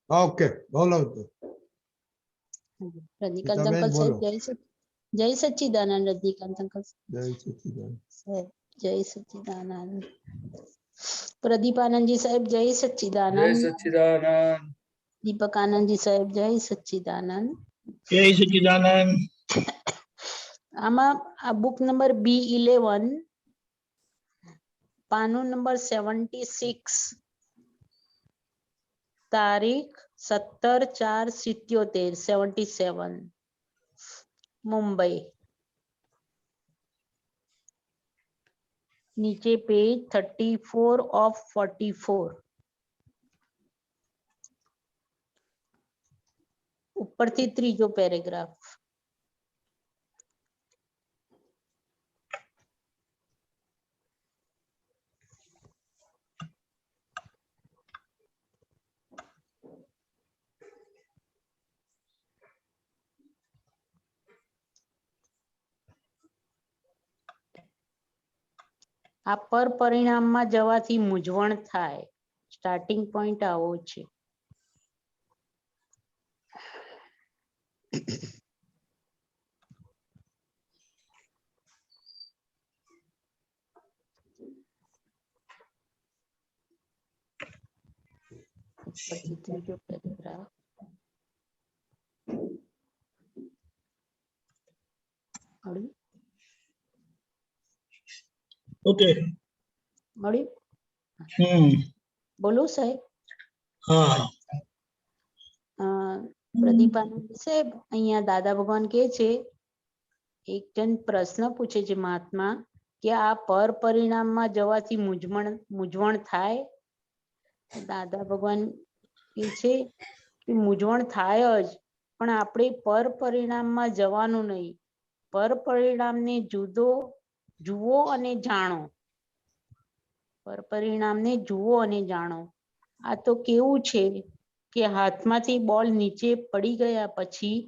Okay, બોલો તો. Rajnikant Gitaben, uncle સાહેબ, બોલો. જય સચ્ચિદાનંદ. રજનીકાંત અંકલ જય સચ્ચિદાનંદ. સાહેબ, જય સચ્ચિદાનંદ. પ્રદીપ આનંદજી સાહેબ, જય જય સચ્ચિદાનંદ. સચ્ચિદાનંદ. દીપક આનંદજી સાહેબ, જય સચ્ચિદાનંદ. જય સચ્ચિદાનંદ. આમાં આ બુક નંબર B11, પાનું નંબર 76, તારીખ 17/4/77, 77, મુંબઈ. નીચે પેજ 34 of 44. ઉપરથી ત્રીજો પેરેગ્રાફ. આ પર પરિણામમાં જવાથી મૂંઝવણ થાય. સ્ટાર્ટિંગ પોઈન્ટ આવો છે. ઉપરથી ત્રીજો પેરેગ્રાફ. મળ્યું? ઓકે. મળ્યું? બોલો સાહેબ. હા. પ્રદીપ આનંદ સાહેબ, અહીંયા દાદા ભગવાન કે છે, એક જણ પ્રશ્ન પૂછે છે મહાત્મા કે આ પર પરિણામમાં જવાથી મૂંઝવણ થાય. દાદા ભગવાન કે છે કે મૂંઝવણ થાય જ, પણ આપણે પર પરિણામમાં જવાનું નહીં. પર પરિણામને જુઓ અને જાણો. પર પરિણામને જુઓ અને જાણો. આ તો કેવું છે કે હાથમાંથી બોલ નીચે પડી ગયા પછી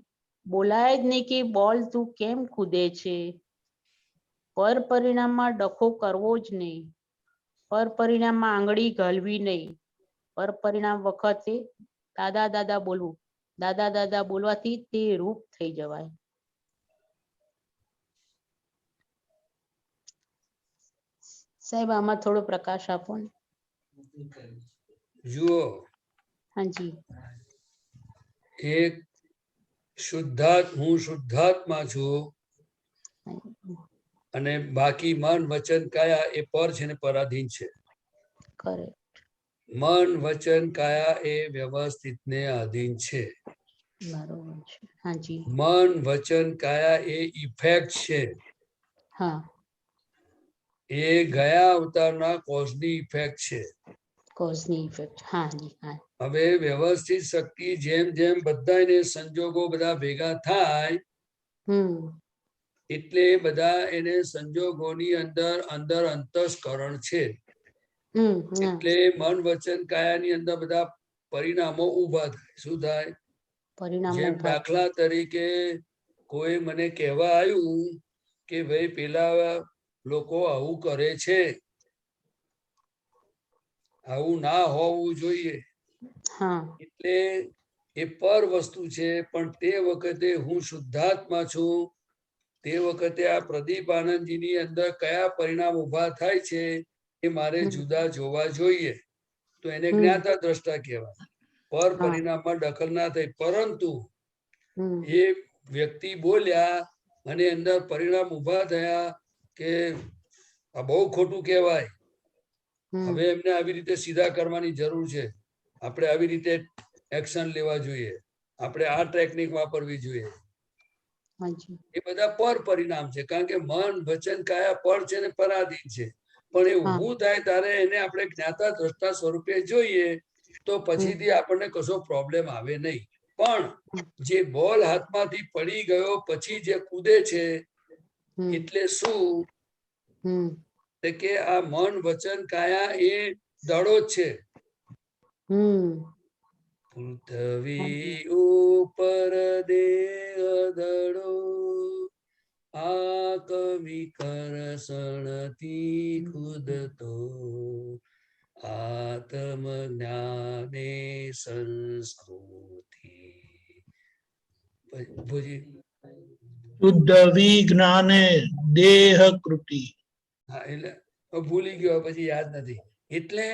બોલાય જ નહીં કે બોલ તું કેમ કૂદે છે. પર પરિણામમાં ડખો કરવો જ નહીં. પર પરિણામમાં આંગળી ઘાલવી નહીં. પર પરિણામ વખતે દાદા દાદા બોલવું. દાદા દાદા બોલવાથી તે રૂપ થઈ જવાય. સાહેબ, આમાં થોડો પ્રકાશ આપો ને. જુઓ, હાજી. એક હું શુદ્ધાત્મા છું, અને બાકી મન વચન કાયા એ પર છે ને પરાધીન છે. કરેક્ટ. મન વચન કાયા એ વ્યવસ્થિત ને આધીન છે. બરોબર છે. હાજી. મન વચન કાયા એ ઇફેક્ટ છે. હા. એ ગયા અવતારના કોઝની ઇફેક્ટ છે. કોઝની ઇફેક્ટ. હાજી. હા. હવે વ્યવસ્થિત શક્તિ જેમ જેમ બધાને સંજોગો બધા ભેગા થાય, એટલે બધા એને સંજોગોની અંદર અંદર અંતસ્કરણ છે. એટલે મન વચન કાયાની અંદર બધા પરિણામો ઉભા થાય. શું થાય? જેમ દાખલા તરીકે કોઈ મને કહેવા આવ્યું કે ભાઈ પેલા લોકો આવું કરે છે, આવું ના હોવું જોઈએ. એટલે એ પર વસ્તુ છે, પણ તે વખતે હું શુદ્ધાત્મા છું. તે વખતે આ પ્રદીપ આનંદજીની અંદર કયા પરિણામ ઉભા થાય છે એ મારે જુદા જોવા જોઈએ. તો એને જ્ઞાતા દ્રષ્ટા કહેવાય. પર પરિણામમાં દખલ ના થઈ, પરંતુ એ વ્યક્તિ બોલ્યા અને અંદર પરિણામ ઉભા થયા કે આ બહુ ખોટું કહેવાય. હવે એમને આવી રીતે સીધા કરવાની જરૂર છે. આપણે આવી રીતે એક્શન લેવા જોઈએ. આપણે આ ટેકનિક વાપરવી જોઈએ. એ બધા પર પરિણામ છે, કારણ કે મન વચન કાયા પર છે ને પરાધીન છે. પણ એ ઊભું થાય ત્યારે એને આપણે જ્ઞાતા દ્રષ્ટા સ્વરૂપે જોઈએ, તો પછીથી આપણને કશો પ્રોબ્લેમ આવે નહીં. પણ જે બોલ હાથમાંથી પડી ગયો પછી જે કૂદે છે, એટલે શું કે આ મન વચન કાયા એ દડો છે. પૃથ્વી ઉપર દેહ દડો, આકમી કરસણથી ખુદતો, આત્મ જ્ઞાને સંસ્કૃતિ. ભુજી શુદ્ધ વિજ્ઞાને દેહ કૃતિ. હા, એટલે ભૂલી ગયો, પછી યાદ નથી. એટલે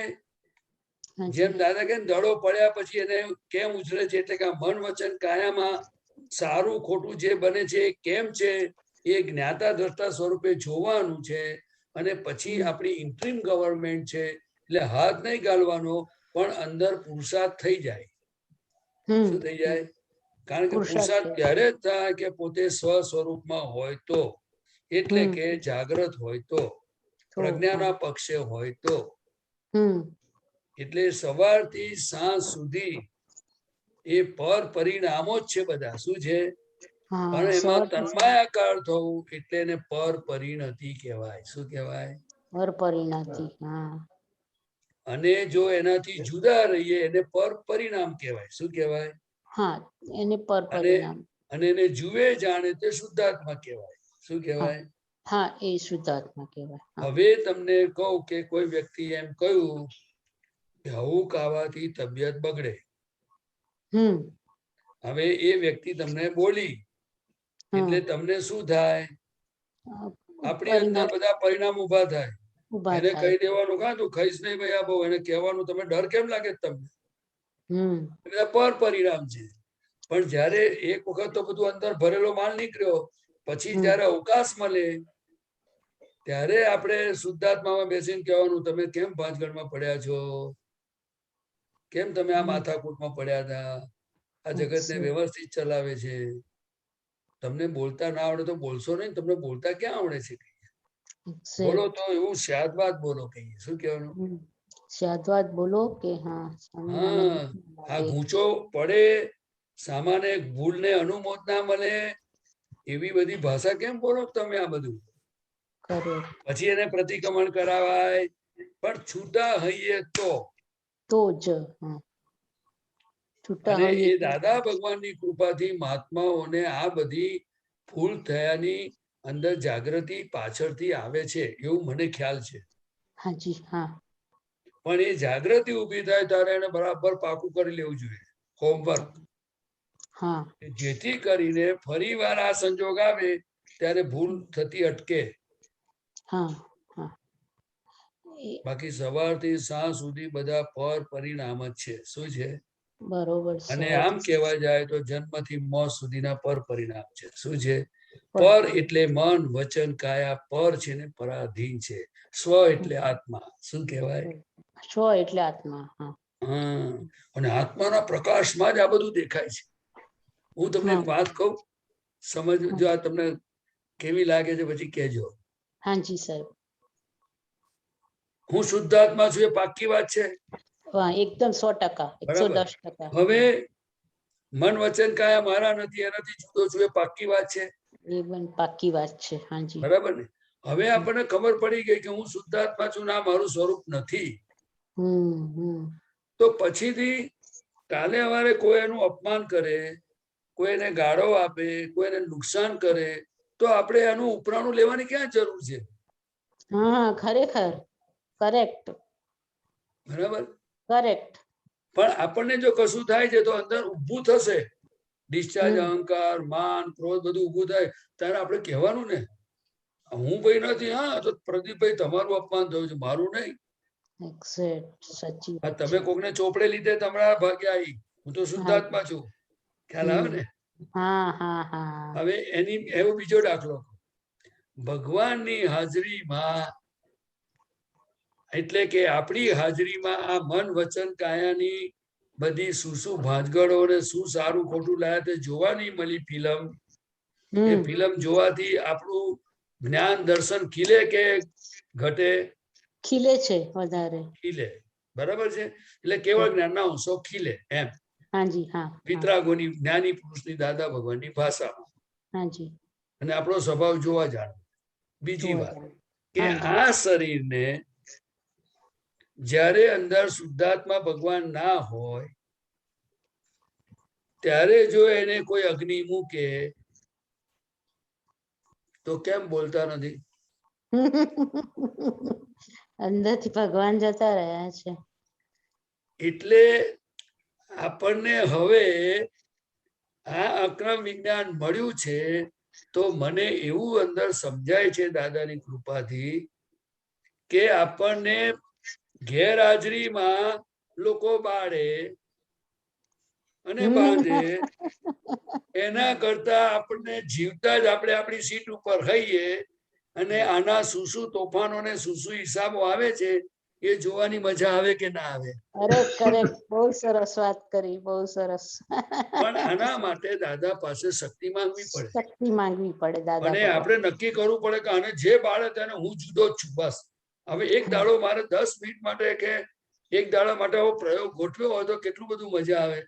હાજી. જેમ દાદા કે દડો પડ્યા પછી એને કેમ ઉછળે છે, એટલે કે આ મન વચન કાયામાં સારું ખોટું જે બને છે એ કેમ છે એ જ્ઞાતા દ્રષ્ટા સ્વરૂપે જોવાનું છે. અને પછી આપણી ઇન્ટ્રીમ ગવર્નમેન્ટ છે, એટલે હાથ નહીં ગાળવાનો, પણ અંદર પુરુષાર્થ થઈ જાય. શું થઈ જાય? કારણ કે પુરુષાર્થ ત્યારે જ થાય કે પોતે સ્વ સ્વરૂપમાં હોય તો, એટલે કે જાગ્રત હોય તો, પ્રજ્ઞાના પક્ષે હોય તો. એટલે સવારથી સાંજ સુધી એ પર પરિણામો જ છે બધા. શું છે? પણ એમાં તન્માયાકાર થવું એટલે એને પર પરિણતિ કહેવાય. શું કહેવાય? પર પરિણતિ. અને જો એનાથી જુદા રહીએ એને પર પરિણામ કહેવાય. શું કહેવાય? હા, એને પર પરિણામ. અને એને જુએ જાણે તે શુદ્ધાત્મા કહેવાય. શું કહેવાય? હા, એ શુદ્ધાત્મા કહેવાય. હવે તમને કહું કે કોઈ વ્યક્તિ એમ કહ્યું કે આવું ખાવાથી તબિયત બગડે. હવે એ વ્યક્તિ તમને બોલી, એટલે તમને શું થાય? આપણી અંદર બધા પરિણામ ઉભા થાય. એને કહી દેવાનું, કાં તું ખાઈશ નહીં ભાઈ, આ બહુ. એને કહેવાનું, તમે ડર કેમ લાગે તમને? બધા પર પરિણામ છે. પણ જયારે એક વખત તો બધું અંદર ભરેલો માલ નીકળ્યો, પછી જયારે અવકાશ મળે ત્યારે આપણે શુદ્ધાત્મામાં બેસીને કહેવાનું, તમે કેમ ભાંજગઢમાં પડ્યા છો? કેમ તમે આ માથાકૂટમાં પડ્યા હતા? આ જગતને વ્યવસ્થિત ચલાવે છે. તમને બોલતા ના આવડે તો બોલશો નહીં. તમને બોલતા ક્યાં આવડે છે? બોલો તો એવું શાદવાદ બોલો કહીએ. શું કહેવાનું? શાદવાદ બોલો કે હા, આ ગૂંચો પડે, સામાન્ય ભૂલને અનુમોદના મળે, એવી બધી ભાષા કેમ બોલો તમે? આ બધું પછી એને પ્રતિક્રમણ કરાવાય, પણ છૂટા હૈયે તો જ. અને એ દાદા ભગવાનની કૃપાથી મહાત્માઓને આ બધી ભૂલ થયાની અંદર જાગૃતિ પાછળથી આવે છે, એવું મને ખ્યાલ છે. હાજી. હા. પણ એ જાગૃતિ ઉભી થાય ત્યારે એને બરાબર પાકું કરી લેવું જોઈએ, હોમવર્ક. જેથી કરીને ફરી વાર આ સંજોગ આવે ત્યારે ભૂલ થતી અટકે. બાકી સવારથી સાંજ સુધી બધા પર પરિણામ જ છે. શું છે? બરોબર. અને આમ કહેવા જાય તો જન્મથી મોત સુધીના પર પરિણામ છે. શું છે? પર એટલે મન વચન કાયા પર છે ને પરાધીન છે. સ્વ એટલે આત્મા. શું કહેવાય? સ્વ એટલે આત્મા. અને આત્માના પ્રકાશમાં જ આ બધું દેખાય છે. હું તમને એક વાત કહું, સમજ જો આ તમને કેવી લાગે છે પછી કહેજો. હાજી સાહેબ. હું શુદ્ધાત્મા છું એ પાક્કી વાત છે. એકદમ 100%, 110%. હવે મન વચન કાયા મારા નથી, એનાથી જુદો છું એ પાક્કી વાત છે. એ પણ પાક્કી વાત છે. હાજી. બરાબર ને? હવે આપણને ખબર પડી ગઈ કે હું શુદ્ધાત્મા છું, ના મારું સ્વરૂપ નથી. તો પછીથી કાલે અમારે કોઈ એનું અપમાન કરે, કોઈ એને ગાળો આપે, કોઈ એને નુકસાન કરે, તો આપણે એનું ઉપરાણું લેવાની ક્યાં જરૂર છે? ખરેખર. કરેક્ટ. બરાબર. કરેક્ટ. પણ આપણને જો કશું થાય છે તો અંદર ઊભું થશે, ડિસ્ચાર્જ, અહંકાર, માન, ક્રોધ બધું ઊભું થાય ત્યારે આપણે કહેવાનું ને, હું ભાઈ નથી. હા, તો પ્રદીપભાઈ તમારું અપમાન થયું છે, મારું નહીં. સાચી. તમે કોકને ચોપડે લીધે તમારા ભાગ્યા આવી, હું તો શુદ્ધાત્મા છું. ખ્યાલ આવે ને? હવે એની એવો બીજો દાખલો, ભગવાનની હાજરીમાં, એટલે કે આપણી હાજરીમાં આ મન વચન કાયાની બધી શું ભાંજગડો ને શું સારું ખોટું લાયા તે જોવાની મળી ફિલ્મ. એ ફિલ્મ જોવાથી આપણું જ્ઞાન દર્શન ખીલે કે ઘટે? ખીલે છે વધારે. ખીલે. બરાબર છે. એટલે કેવળ જ્ઞાનના અંશો ખીલે એમ. હાજી. હા. વિતરાગોની, જ્ઞાની પુરુષની, દાદા ભગવાનની ભાષામાં. હાજી. અને આપણો સ્વભાવ જોવા જાણ. બીજી વાત કે આ શરીરને જ્યારે અંદર શુદ્ધાત્મા ભગવાન ના હોય ત્યારે જો એને કોઈ અગ્નિ મૂકે તો કેમ બોલતા નથી? અંદરથી ભગવાન જતા રહ્યા છે. એટલે આપણને હવે આ અક્રમ વિજ્ઞાન મળ્યું છે તો મને એવું અંદર સમજાય છે દાદાની કૃપાથી કે આપણને ગેરહાજરીમાં લોકો બાળે અને બાંધે એના કરતા આપણને જીવતા જ આપણે આપણી સીટ ઉપર રહીએ અને આના શું શું તોફાનો ને શું શું હિસાબો આવે છે એ જોવાની મજા આવે કે ના આવે. કરેક્ટ બહુ સરસ વાત કરી, બહુ સરસ. પણ આના માટે દાદા પાસે શક્તિ માંગવી પડે શક્તિ માંગવી પડે દાદા અને પાસે. આપણે નક્કી કરવું પડે કે આને જે બાળે તેને હું જુદો જ છું બસ. હવે એક દાડો મારે 10 મિનિટ માટે કે એક દાડા માટે આવો પ્રયોગ ગોઠવ્યો હોય તો કેટલું બધું મજા આવે.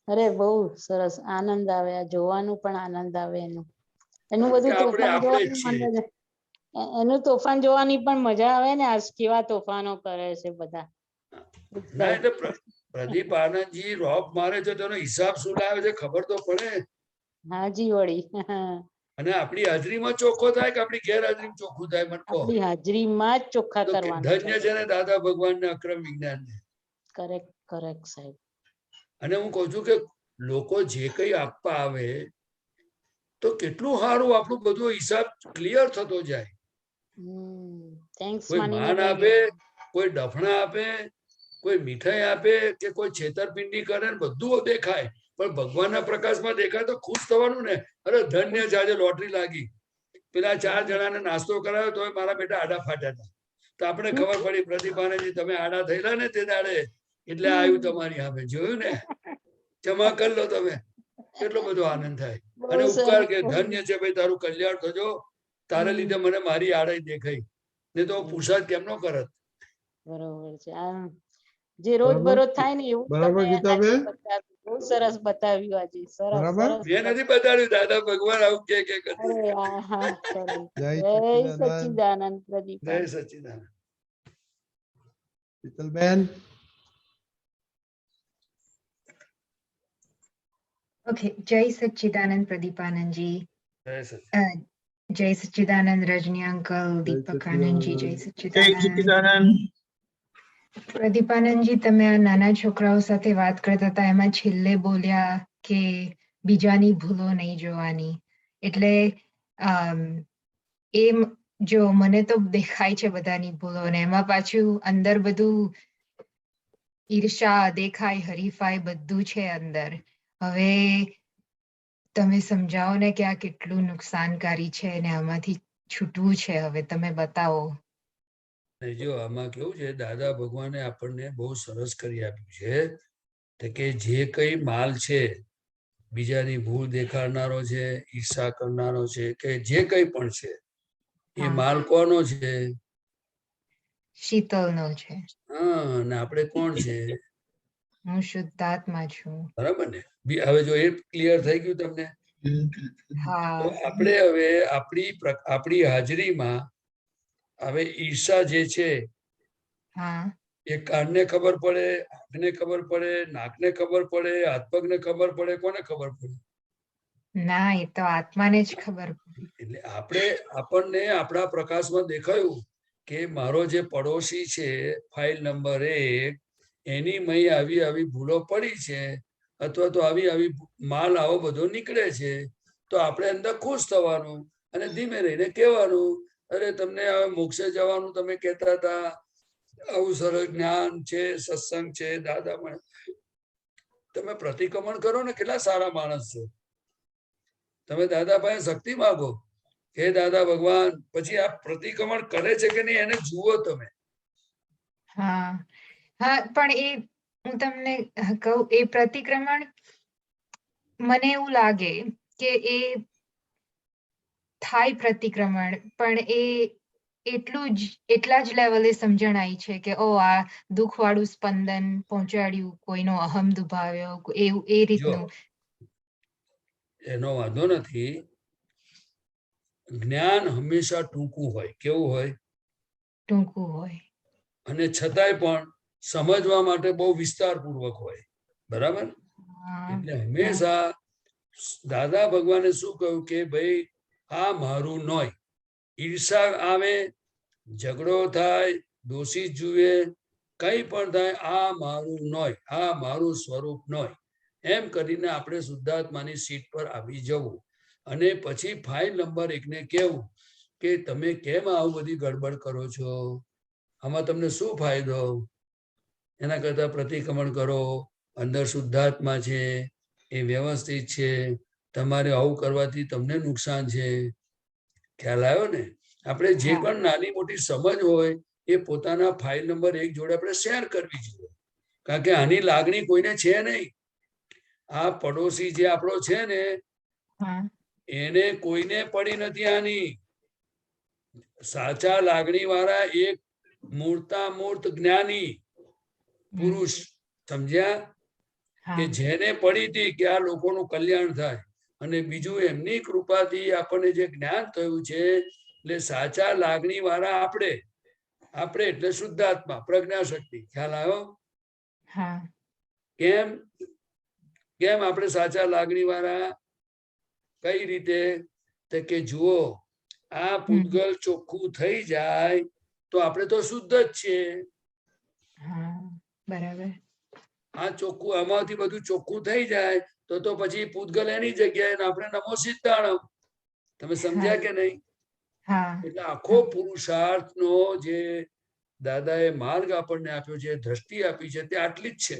અરે બહુ સરસ, આનંદ આવે, આ જોવાનું પણ આનંદ આવે. એનું કે બધું આપણે તોફાન જ જોવાની છીએ. એનું તોફાન જોવાની પણ મજા આવે ને. આ કેવા તોફાનો કરે છે બધા. ના એટલે પ્રદીપ આનંદજી રોપ મારે છે તેનો હિસાબ શું લાવે છે ખબર તો પડે. હાજી વળી. અને આપણી હાજરીમાં ચોખ્ખો થાય કે આપણી ગેરહાજરીમાં ચોખ્ખું થાય મને કહો. આપણી હાજરીમાં જ ચોખ્ખા તો કરવાના. ધન્ય છે ને દાદા ભગવાન ને અક્રમ વિજ્ઞાન ને. કરેક્ટ સાહેબ. અને હું કહું છું કે લોકો જે કઈ આપવા આવે તો કેટલું સારું આપણું બધો હિસાબ ક્લિયર થતો જાય. થેન્ક્સ કોઈ માનીને માન લઈ આપે, કોઈ ડફણા આપે, કોઈ મીઠાઈ આપે કે કોઈ છેતરપિંડી કરે ને બધું દેખાય પણ ભગવાનના પ્રકાશમાં દેખાય તો ખુશ થવાનું ને. અરે ધન્ય છે આજે લોટરી લાગી. પેલા 4 જણાને નાસ્તો કરાવ્યો તો મારા બેટા આડા ફાટ્યા હતા. તો આપણે ખબર પડી પ્રદીપાનંદજી તમે આડા થયેલા ને તે દાડે એટલે આવ્યું તમારી સામે. જોયું ને, ક્ષમા કરી લો તમે. કેટલો બધો આનંદ થાય અને ઉપકાર કે ધન્ય છે ભાઈ તારું કલ્યાણ થજો, તારે લીધે મને મારી આડાઈ દેખાઈ, ને તો પુરુષાર્થ કેમનો કરત. બરોબર છે. જે રોજ બરોજ થાય ને એવું બરાબર તમે ગીતાબેન? આજે બતાવ્યું. બહુ સરસ બતાવ્યું આજે. સરસ બરાબર? સરસ. મેં નથી બતાડ્યું, દાદા ભગવાન આવું કે અરે હા sorry. જય જય સચ્ચિદાનંદ. સચ્ચિદાનંદ પ્રદીપ. જય સચ્ચિદાનંદ. શીતલબેન, Okay, Jai Satchidanand Pradipanandji. જય સચ્ચિદાનંદ. Jai Satchidanand Rajni Uncle, જય Deepak Anandji, Jai સચ્ચિદાનંદ. જય Satchidanand. સચ્ચિદાનંદ. પ્રદીપાનંદજી, તમે આ નાના છોકરાઓ સાથે વાત કરતા હતા એમાં છેલ્લે બોલ્યા કે બીજાની ભૂલો નહીં જોવાની. એટલે જો મને તો દેખાય છે બધાની ભૂલો ને એમાં પાછું અંદર બધું ઈર્ષા દેખાય, હરીફાઈ બધું છે અંદર. હવે તમે સમજાવો ને કે આ કેટલું નુકસાનકારી છે અને આમાંથી છૂટવું છે. હવે તમે બતાવો. જો આમાં કેવું છે, દાદા ભગવાને આપણને બહુ સરસ કરી આપ્યું છે કે જે કઈ માલ છે, બીજાની ભૂલ દેખાડનારો છે, ઈર્ષા કરનારો છે કે જે કઈ પણ છે એ માલ કોનો છે? શીતલનો છે. હા, અને આપણે કોણ છે? હું શુદ્ધાત્મા છું. બરાબર ને? હવે જો એ ક્લિયર થઈ ગયું તમને. હા. તો આપણે હવે આપણી હાજરીમાં હવે ઈર્ષા જે છે એ કાનને ખબર પડે, આંખને ખબર પડે, નાકને ખબર પડે, હાથ પગને ખબર પડે, કોને ખબર પડે? ના, એ તો આત્માને જ ખબર પડે. એટલે આપણને આપણા પ્રકાશમાં દેખાયું કે મારો જે પડોશી છે ફાઇલ નંબર 1 એની મય આવી ભૂલો પડી છે અથવા તો આવી માલ આવો બધો નીકળે છે, તો આપણે અંદર ખુશ થવાનું અને ધીમે રહીને કહેવાનું, અરે તમને હવે મોક્ષે જવાનું તમે કહેતા હતા, આવું સરસ જ્ઞાન છે, સત્સંગ છે, દાદા મળે, તમે પ્રતિક્રમણ કરો ને. કેટલા સારા માણસ છો તમે. દાદા પાસે શક્તિ માંગો, હે દાદા ભગવાન. પછી આ પ્રતિક્રમણ કરે છે કે નહીં એને જુઓ તમે. હા, પણ એ હું તમને કહું, એ પ્રતિક્રમણ મને એવું લાગે કે એ થાય પ્રતિક્રમણ, પણ એટલા જ લેવલે સમજણ આવી છે કે આ દુઃખ વાળું સ્પંદન પહોંચાડ્યું, કોઈનો અહમ દુભાવ્યો, એવું એ રીતનું. એનો વાંધો નથી. જ્ઞાન હંમેશા ટૂંકું હોય. કેવું હોય? ટૂંકું હોય. અને છતાંય પણ સમજવા માટે બહુ વિસ્તારપૂર્વક હોય. બરાબર? એટલે હંમેશા દાદા ભગવાને શું કહ્યું કે ભાઈ આ મારું નોય. ઈર્ષા આવે, ઝઘડો થાય, દોષિત જુએ, કઈ પણ થાય, આ મારું નોય, આ મારું સ્વરૂપ નોય, એમ કરીને આપણે શુદ્ધાત્માની સીટ પર આવી જવું. અને પછી ફાઇલ નંબર 1 ને કહેવું કે તમે કેમ આવું બધી ગડબડ કરો છો, આમાં તમને શું ફાયદો? એના કરતા પ્રતિક્રમણ કરો, અંદર શુદ્ધાત્મા છે, એ વ્યવસ્થિત છે, તમારે આવું કરવાથી તમને નુકસાન છે. ખ્યાલ આવ્યો ને? આપણે જે પણ નાની મોટી સમજ હોય એ પોતાના ફાઇલ નંબર 1 જોડે આપણે શેર કરવી જોઈએ, કારણ કે આની લાગણી કોઈને છે નહીં. આ પડોશી જે આપણો છે ને, એને કોઈને પડી નથી આની. સાચા લાગણી વાળા એક મૂર્તામૂર્ત જ્ઞાની પુરુષ, સમજ્યા? કે જેને પડી હતી કે આ લોકોનું કલ્યાણ થાય, અને બીજું એમની કૃપાથી આપણને જે જ્ઞાન થયું છે, એટલે સાચા લાગણી વાળા આપણે એટલે શુદ્ધાત્મા, પ્રજ્ઞા શક્તિ. ખ્યાલ આવ્યો? કેમ કેમ આપણે સાચા લાગણી વાળા? કઈ રીતે? તો કે જુઓ, આ પૂતગલ ચોખ્ખું થઈ જાય તો આપણે તો શુદ્ધ જ છીએ. બરાબર. આ ચોખ્ખું, આમાંથી બધું ચોખ્ખું થઈ જાય તો પછી પૂતગલ એની જગ્યાએ, આપણે નમો સિદ્ધાણમ. તમે સમજ્યા કે નહીં? એટલે આખો પુરુષાર્થનો જે દાદાએ માર્ગ આપણને આપ્યો છે, દ્રષ્ટિ આપી છે, તે આટલી જ છે.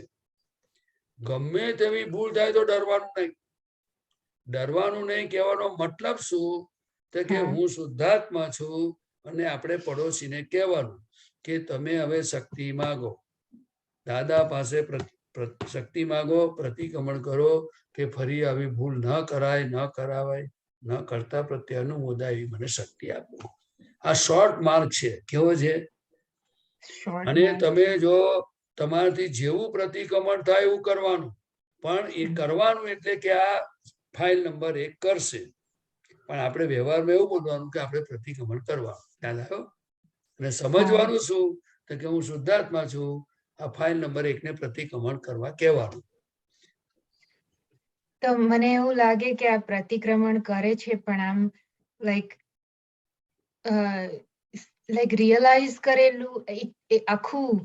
ગમે તેવી ભૂલ થાય તો ડરવાનું નહીં. ડરવાનું નહીં કહેવાનો મતલબ શું? તો કે હું શુદ્ધાત્મા છું, અને આપણે પડોશીને કહેવાનું કે તમે હવે શક્તિ માગો, દાદા પાસે શક્તિ માગો, પ્રતિક્રમણ કરો કે ફરી આવી ભૂલ ન કરાય, ન કરાવાય, ન કરતા પ્રત્યે અનુમોદાય એવી મને શક્તિ આપો. આ શોર્ટ માર્ગ છે. કેવો છે? અને તમે જો તમારાથી જેવું પ્રતિક્રમણ થાય એવું કરવાનું, પણ એ કરવાનું એટલે કે આ ફાઇલ નંબર 1 કરશે, પણ આપણે વ્યવહારમાં એવું બોલવાનું કે આપણે પ્રતિક્રમણ કરવાનું. ખ્યાલ આવ્યો? અને સમજવાનું શું? તો કે હું શુદ્ધાત્મા છું, આ ફાઇલ નંબર 1 ને પ્રતિક્રમણ કરવા કહેવાનું. તો મને એવું લાગે કે આ પ્રતિક્રમણ કરે છે, પણ આમ લાઈક રિયલાઇઝ કરેલું આખું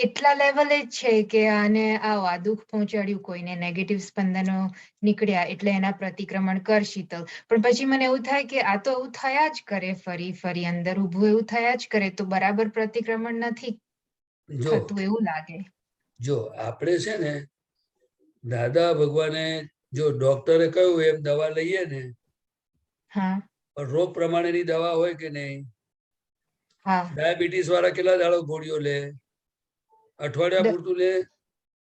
એટલા લેવલે જ છે કે આને આ દુઃખ પહોંચાડ્યું, કોઈને નેગેટિવ સ્પંદનો નીકળ્યા એટલે એના પ્રતિક્રમણ કર શીતલ. પણ પછી મને એવું થાય કે આ તો એવું થયા જ કરે, ફરી ફરી અંદર ઊભું એવું થયા જ કરે, તો બરાબર પ્રતિક્રમણ નથી થતું એવું લાગે. જો આપણે છે ને, દાદા ભગવાને જો ડોક્ટરે કહ્યું એમ દવા લઈએ ને, રોગ પ્રમાણેની દવા હોય કે નહીં? ડાયાબિટીસ વાળા કેટલા દાડો ગોળીઓ લે? અઠવાડિયા પૂરતું લે?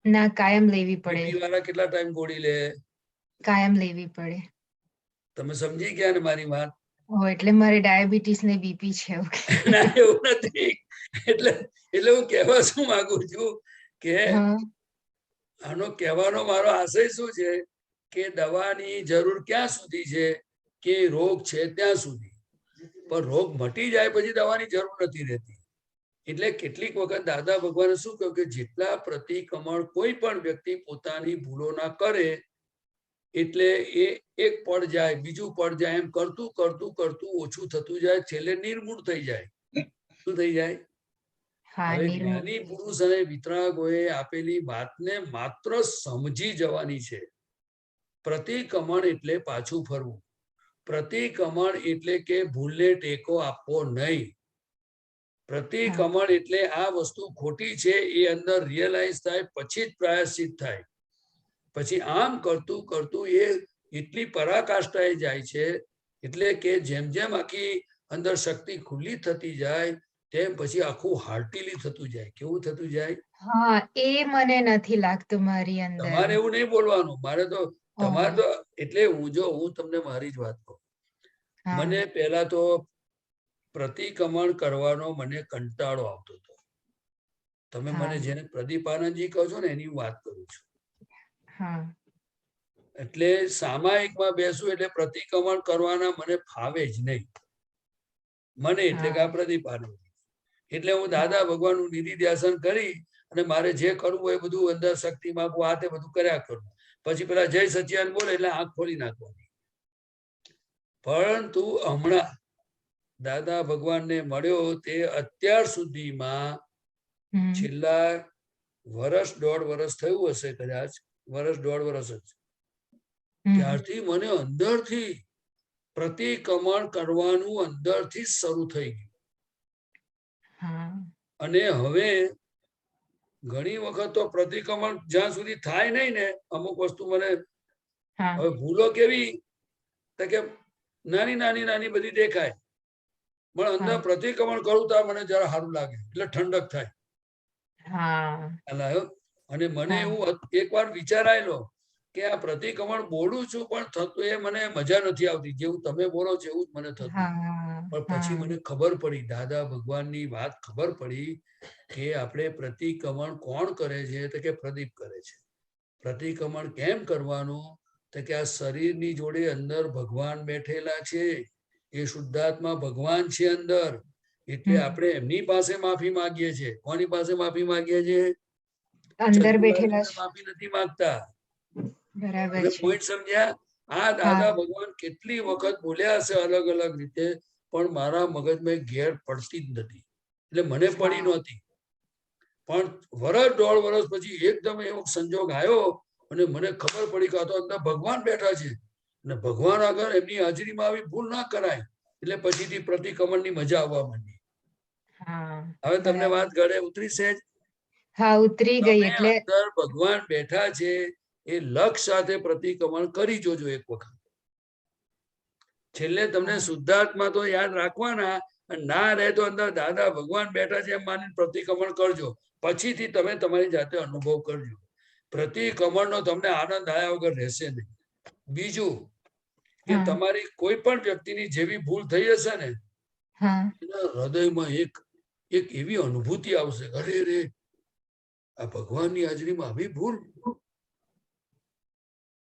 ના, કાયમ લેવી પડે. બીપી વાળા કેટલા ટાઈમ ગોળી લે? કાયમ લેવી પડે. તમે સમજી ગયા ને મારી વાત? એટલે મારે ડાયાબિટીસ ને બીપી છે. ના, એવું નથી. એટલે હું કહેવા શું માંગુ છું કે આનો કહેવાનો મારો આશય શું છે કે દવાની જરૂર ક્યાં સુધી છે? કે રોગ છે ત્યાં સુધી. પણ રોગ મટી જાય પછી દવાની જરૂર નથી રહેતી. એટલે કેટલીક વખત દાદા ભગવાને શું કહ્યું કે જેટલા પ્રતિક્રમણ કોઈ પણ વ્યક્તિ પોતાની ભૂલો ના કરે, એટલે એ એક પડ જાય, બીજું પડ જાય, એમ કરતું કરતું કરતું ઓછું થતું જાય, છેલ્લે નિર્મૂળ થઈ જાય. શું થઈ જાય? હવે જ્ઞાની પુરુષ અને વિતરાગોએ આપેલી વાતને માત્ર સમજી જવાની છે. પ્રતિક્રમણ એટલે પાછું ફરવું. પ્રતિક્રમણ એટલે કે ભૂલને ટેકો આપવો નહીં. પ્રતિક્રમણ એટલે આ વસ્તુ ખોટી છે એ અંદર રિયલાઇઝ થાય પછી જ પ્રાયશ્ચિત થાય. પછી આમ કરતું કરતું એ એટલી પરાકાષ્ઠાએ જાય છે, એટલે કે જેમ જેમ આખી અંદર શક્તિ ખુલ્લી થતી જાય તેમ પછી આખું હાર્ટીલી થતું જાય. કેવું થતું જાય? એ મને નથી લાગતું મારી અંદર. તમારે એવું નહીં બોલવાનું. મારે તો તમારે તો એટલે હું તમને મારી જ વાત કહું. મને પહેલા તો પ્રતિક્રમણ કરવાનો મને કંટાળો આવતો હતો. તમે મને જેને પ્રદીપ આનંદજી કહો છો ને એની વાત કરું છું. એટલે સામાયિકમાં બેસું એટલે પ્રતિક્રમણ કરવાના મને ફાવે જ નહીં. મને એટલે કે આ પ્રદીપ આનંદજી. એટલે હું દાદા ભગવાનનું નિધિ ધ્યાસન કરી અને મારે જે કરવું એ બધું અંદર શક્તિ માંગવું, આ તે બધું કર્યા કરું. પછી પેલા જય સચિદાનંદ બોલે એટલે આંખ ખોલી નાખવાની. પરંતુ હમણાં દાદા ભગવાનને મળ્યો તે અત્યાર સુધીમાં હમ છેલ્લા વર્ષ 1.5 વર્ષ થયું હશે, કદાચ વર્ષ 1.5 વર્ષ જ, હમ ત્યારથી મને અંદરથી પ્રતિક્રમણ કરવાનું અંદરથી જ શરૂ થઈ ગયું. હા અને હવે ઘણી વખત તો પ્રતિક્રમણ જ્યાં સુધી થાય નહીં ને, અમુક વસ્તુ મને હા હવે ભૂલો કેવી તો કે નાની નાની નાની બધી દેખાય, પણ અંદર હા પ્રતિક્રમણ કરું તો મને જરા સારું લાગે, એટલે ઠંડક થાય. હા ખ્યાલ આવ્યો? અને મને હા એવું એકવાર વિચાર આવેલો કે આ પ્રતિક્રમણ બોલું છું પણ થતું એ મને મજા નથી આવતી, જેવું તમે બોલો છો એવું જ મને થતું. હા પણ પછી હા મને ખબર પડી, દાદા ભગવાનની વાત ખબર પડી કે આપણે પ્રતિક્રમણ કોણ કરે છે, તો કે પ્રદીપ કરે છે. પ્રતિક્રમણ કેમ કરવાનું, તો કે આ શરીરની જોડે અંદર ભગવાન બેઠેલા છે, એ શુદ્ધાત્મા ભગવાન છે અંદર, એટલે હમ આપણે એમની પાસે માફી માંગીએ છીએ. કોની પાસે માફી માંગીએ છીએ? અંદર બેઠેલા ચંદુલાલજીને છે. માફી નથી માંગતા. બરાબર તમે છે. પોઈન્ટ સમજ્યા? આ હા દાદા ભગવાન કેટલી વખત બોલ્યા હશે અલગ અલગ રીતે, પણ મારા મગજમાં ઘેર પડતી જ નથી, એટલે મને પડી હા નહોતી. પણ વર્ષ 1.5 વર્ષ પછી એકદમ એવો સંજોગ આવ્યો અને મને ખબર પડી કે આ તો અંદર ભગવાન બેઠા છે, અને ભગવાન આગળ એમની હાજરીમાં આવી ભૂલ ના કરાય, એટલે પછીથી પ્રતિક્રમણની મજા આવવા માંડી. હા હવે તમને બરાબર. વાત ગળે ઉતરી છે જ? હા ઉતરી ગઈ. તમે એટલે અંદર ભગવાન બેઠા છે એ લક્ષ સાથે પ્રતિક્રમણ કરી જોજો એક વખત. છેલ્લે તમને હા શુદ્ધાત્મા તો યાદ રાખવાના, ના રહે તો અંદર દાદા ભગવાન બેઠા છે એમ માની પ્રતિક્રમણ કરજો, પછીથી તમે તમારી જાતે અનુભવ કરજો. પ્રતિક્રમણનો તમને આનંદ આયા વગર રહેશે નહીં. બીજું કે હા તમારી કોઈ પણ વ્યક્તિની જેવી ભૂલ થઈ હશે ને, હા એના હૃદયમાં એક એવી અનુભૂતિ આવશે, અરે રે આ ભગવાનની હાજરીમાં આવી ભૂલ,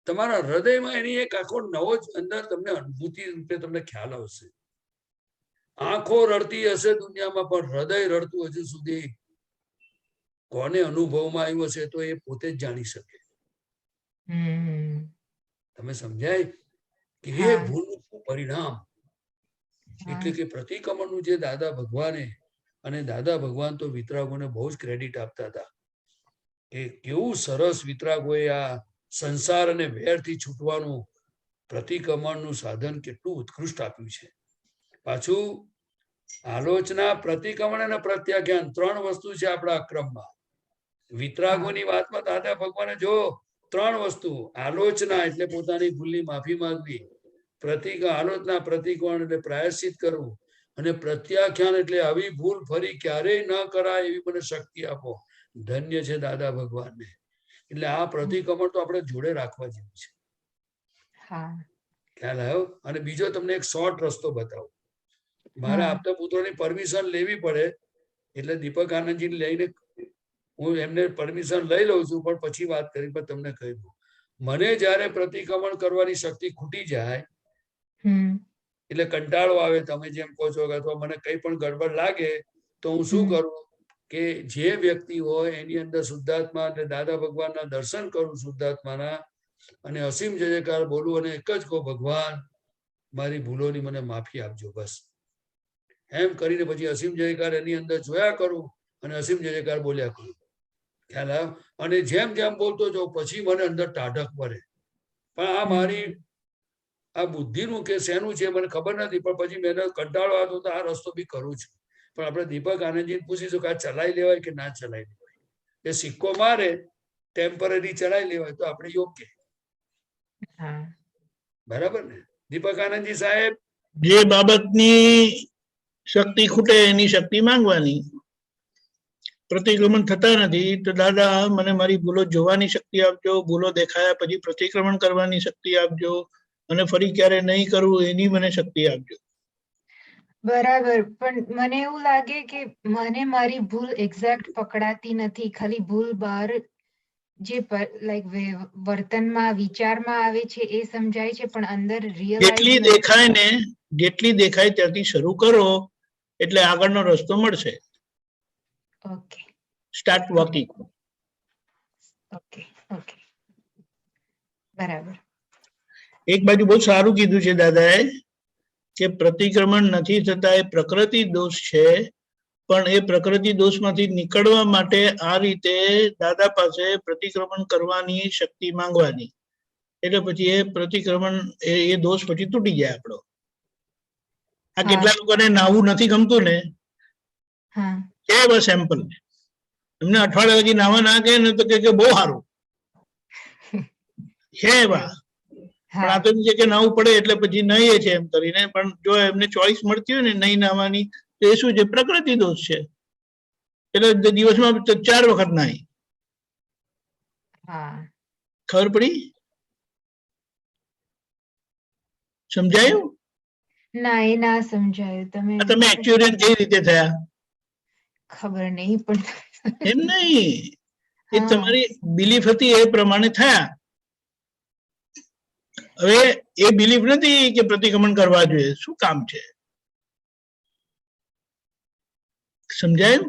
તમારા હૃદયમાં એની એક આખો નવો જ અંદર તમને અનુભૂતિ રૂપે તમને ખ્યાલ આવશે. આંખો રડતી હશે દુનિયામાં, પણ હૃદય રડતું હજુ સુધી કોને અનુભવમાં આવ્યું હશે તો એ પોતે જ જાણી શકે. હમ તમે સમજાય કે એ હા ભૂલનું શું પરિણામ. હા એટલે કે પ્રતિક્રમણનું જે દાદા ભગવાને, અને દાદા ભગવાન તો વિતરાગોને બહુ જ ક્રેડિટ આપતા હતા કે કેવું સરસ વિતરાગોએ આ સંસાર અને વેરથી છૂટવાનું પ્રતિક્રમણનું સાધન કેટલું ઉત્કૃષ્ટ આપ્યું છે. પાછું આલોચના, પ્રતિક્રમણ અને પ્રત્યાખ્યાન 3 વસ્તુ છે આપણા ક્રમમાં. હા વિતરાગોની વાતમાં દાદા ભગવાને જો 3 વસ્તુ, આલોચના એટલે પોતાની ભૂલની માફી માંગવી, આલોચના પ્રતિક્રમણ એટલે પ્રાયશ્ચિત કરવું, અને પ્રત્યાખ્યાન એટલે આવી ભૂલ ફરી ક્યારેય ન કરાય એવી મને શક્તિ આપો. ધન્ય છે દાદા ભગવાનને. એટલે આ પ્રતિક્રમણ તો આપણે જોડે રાખવા જેવું છે. હા ખ્યાલ આવ્યો? અને બીજો તમને એક શોર્ટ રસ્તો બતાવું. મારે હા આપતા પુત્રોની પરમિશન લેવી પડે, એટલે દીપક આનંદજી લઈને હું એમને પરમિશન લઈ લઉં છું, પણ પછી વાત કરી પણ તમને કહી દઉં. મને જયારે પ્રતિક્રમણ કરવાની શક્તિ ખૂટી જાય, હમ એટલે કંટાળો આવે, તમે જેમ કહો છો, અથવા મને કઈ પણ ગડબડ લાગે, તો હું શું હમ કરું કે જે વ્યક્તિ હોય એની અંદર શુદ્ધાત્મા અને દાદા ભગવાનના દર્શન કરું શુદ્ધાત્માના, અને અસીમ જય જયકાર બોલું, અને એક જ કહું, ભગવાન મારી ભૂલોની મને માફી આપજો, બસ. એમ કરીને પછી અસીમ જય જયકાર એની અંદર જોયા કરું, અને અસીમ જય જયકાર બોલ્યા કરું. ખ્યાલ આવ્યો? અને જેમ જેમ બોલતો જાઉં પછી મને અંદર ટાઢક પડે. પણ આ મારી આ બુદ્ધિનું કે શેનું છે મને ખબર નથી, પણ પછી મેં કંટાળો આવતો તો આ રસ્તો બી કરું છું. પણ આપણે દીપક આનંદજીને પૂછીશું કે આ ચલાવી લેવાય કે ના ચલાવી લેવાય. એ સિક્કો મારે ટેમ્પરરી ચલાવી લેવાય તો આપણે યોગ્ય. હા બરાબર ને દીપક આનંદજી સાહેબ? જે બાબતની શક્તિ ખૂટે એની શક્તિ માંગવાની. પ્રતિક્રમણ થતા નથી તો દાદા મને મારી ભૂલો જોવાની શક્તિ આપજો, ભૂલો દેખાયા પછી પ્રતિક્રમણ કરવાની શક્તિ આપજો, અને ફરી ક્યારે નહીં કરવું એની મને શક્તિ આપજો. બરાબર. પણ મને એવું લાગે કે મને મારી ભૂલ એક્ઝેક્ટ પકડાતી નથી. ખાલી ભૂલ બહાર જે લાઈક વર્તનમાં વિચારમાં આવે છે એ સમજાય છે, પણ અંદર રિયલાઇઝ જેટલી નથી. દેખાય ને, જેટલી દેખાય ત્યાંથી શરૂ કરો એટલે આગળનો રસ્તો મળશે. Okay start walking. Okay okay બરાબર. એક બાજુ બહુ સારું કીધું છે દાદાએ કે પ્રતિક્રમણ નથી થતા એ પ્રકૃતિ દોષ છે, પણ એ પ્રકૃતિ દોષમાંથી નીકળવા માટે આ રીતે દાદા પાસે પ્રતિક્રમણ કરવાની શક્તિ માંગવાની, એટલે પછી એ પ્રતિક્રમણ એ દોષ પછી તૂટી જાય આપણો. આ કેટલા લોકોને નાવું નથી ગમતું ને, કે બસ સેમ્પલ એમને અઠવાડિયા લગી નાવા ના કહે ને તો કે બહુ સારું છે એવા, પણ આ તો એમ છે કે નાવું પડે એટલે પછી નહીં છે એમ કરીને. પણ જો એમને ચોઈસ મળતી હોય ને નહીં નાવાની તો એ શું છે, પ્રકૃતિ દોષ છે. એટલે દિવસમાં 4 વખત નાય. ખબર પડી? સમજાયું? ના, એ ના સમજાયું. તમે એક્ચ્યુઅલી કઈ રીતે થયા ખબર નહીં પણ એમ નહીં, એ તમારી બિલીફ હતી એ પ્રમાણે થયા. હવે એ બિલીફ નથી કે પ્રતિક્રમણ કરવા જોઈએ, શું કામ છે? સમજાયું?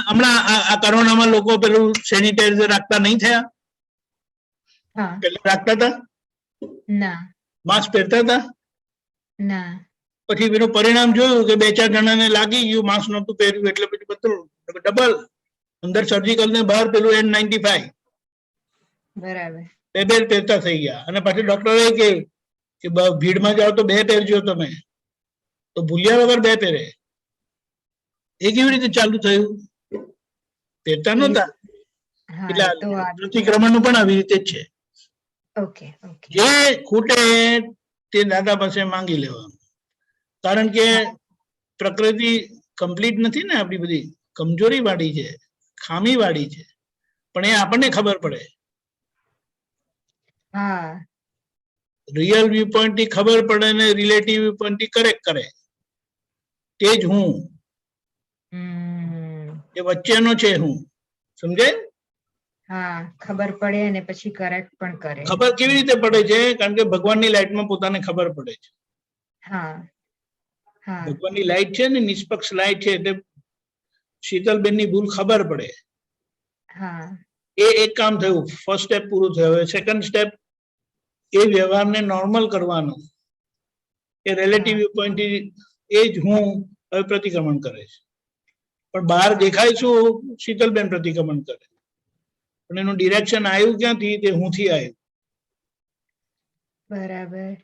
હમણાં આ કોરોનામાં લોકો પેલું સેનિટાઈઝર રાખતા નહીં થયા? પેલા રાખતા હતા? માસ્ક પહેરતા હતા? પછી એનું પરિણામ જોયું કે 2-4 જણાને લાગી ગયું, માસ્ક નહોતું પહેર્યું એટલે પછી બધું ડબલ અંદર સર્જિકલ ને બહાર પેલું N95 બરાબર 2 પહેરતા થઈ ગયા. અને પછી ડોક્ટરે કે ભીડમાં જાઓ તો 2 પહેરજો, તમે તો ભૂલ્યા વગર 2 પહેરે. એ કેવી રીતે ચાલુ થયું? પહેરતા નહોતા. એટલે પ્રતિક્રમણ નું પણ આવી રીતે જ છે. જે ખૂટે તે દાદા પાસે માંગી લેવાનું, કારણ કે પ્રકૃતિ કમ્પ્લીટ નથી ને, આપણી બધી કમજોરી વાળી છે, ખામી વાળી છે, પણ એ આપણને ખબર પડે. રિયલ વ્યૂ પોઈન્ટ થી ખબર પડે ને રિલેટિવ વ્યૂ પોઈન્ટ થી કરેક્ટ કરે. તે જ હું, એ વચ્ચેનો છે હું. સમજાય? ખબર પડે અને પછી કરેક્ટ પણ કરે. ખબર કેવી રીતે પડે છે? કારણ કે ભગવાનની લાઈટમાં પોતાને ખબર પડે છે. ભગવાનની લાઈટ છે ને, નિષ્પક્ષ લાઈટ છે, એટલે શીતલબેન ની ભૂલ ખબર પડે. એ એક કામ થયું, ફર્સ્ટ સ્ટેપ પૂરું થયું. હવે સેકન્ડ સ્ટેપ એ વ્યવહારને નોર્મલ કરવાનો, એ રિલેટિવ વ્યૂ પોઈન્ટ થી એ જ હું હવે પ્રતિક્રમણ કરે છે. પણ બહાર દેખાય શું? શીતલબેન પ્રતિક્રમણ કરે, પણ એનું ડિરેક્શન આવ્યું ક્યાંથી? તે હું થી આવ્યું. બરાબર,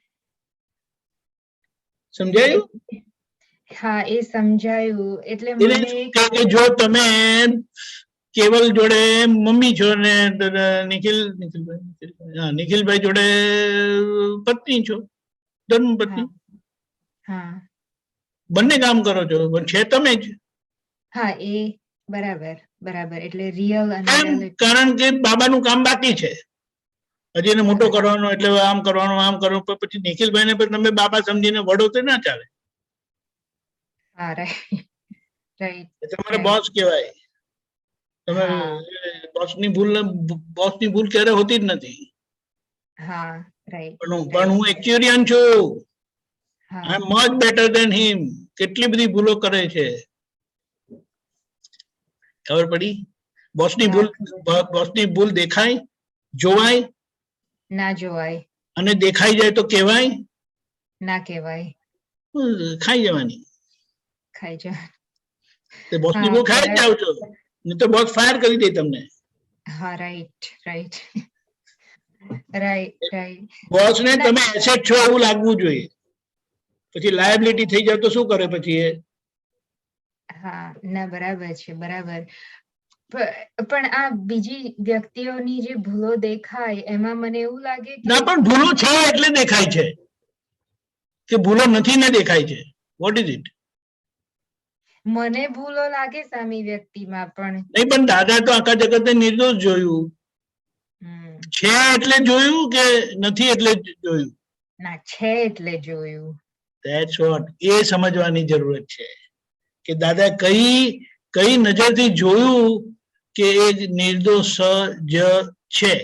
સમજાયું? એ સમજાયું. એટલે જો તમે કેવલ જોડે મમ્મી છો ને નિખિલભાઈ જોડે પત્ની છો, ધર્મ પત્ની, બંને કામ કરો છો, પણ છે તમે જ. એ બરાબર બરાબર. એટલે રિયલ કારણ કે બાબાનું કામ બાકી છે, હજી એને મોટો કરવાનો, એટલે આમ કરવાનું આમ કરવાનું. પછી નિખિલભાઈ ને તમે બાબા સમજીને વડો તો ના ચાલે. તમારે બોસ કહેવાય. તમે બોસની ભૂલ ક્યારે હોતી જ નથી. પણ હું એક્ચ્યુઅલિયન છું. આઈ એમ મચ બેટર ધેન હિમ. કેટલી બધી ભૂલો કરે છે, ખબર પડી? બોસની ભૂલ દેખાય, જોવાય ના જોવાય, અને દેખાઈ જાય તો કહેવાય ના કહેવાય. ખાઈ જવાની. ખાઈ બોસની ભૂલ ખાઈ જ જાવ છો, નહીં તો બોસ ફાયર કરી દે તમને. રાઈટ. બોસ ને તમે એસેટ છો એવું લાગવું જોઈએ. પછી લાયબિલિટી થઈ જાય તો શું કરે પછી એ? ના, બરાબર છે, બરાબર. પણ આ બીજી વ્યક્તિઓની જે ભૂલો દેખાય એમાં મને એવું લાગે કે ના, પણ ભૂલો છે એટલે દેખાય છે, કે ભૂલો નથી ને દેખાય છે. What is it? મને ભૂલો લાગે સામી વ્યક્તિમાં, પણ નહીં. પણ દાદા તો આખા જગતને નિર્દોષ જોયું છે, એટલે જોયું કે નથી એટલે જોયું? ના, છે એટલે જોયું. That's vote. એ સમજવાની જરૂરત છે કે દાદા કઈ નજરથી જોયું કે એ નિર્દોષ જ છે.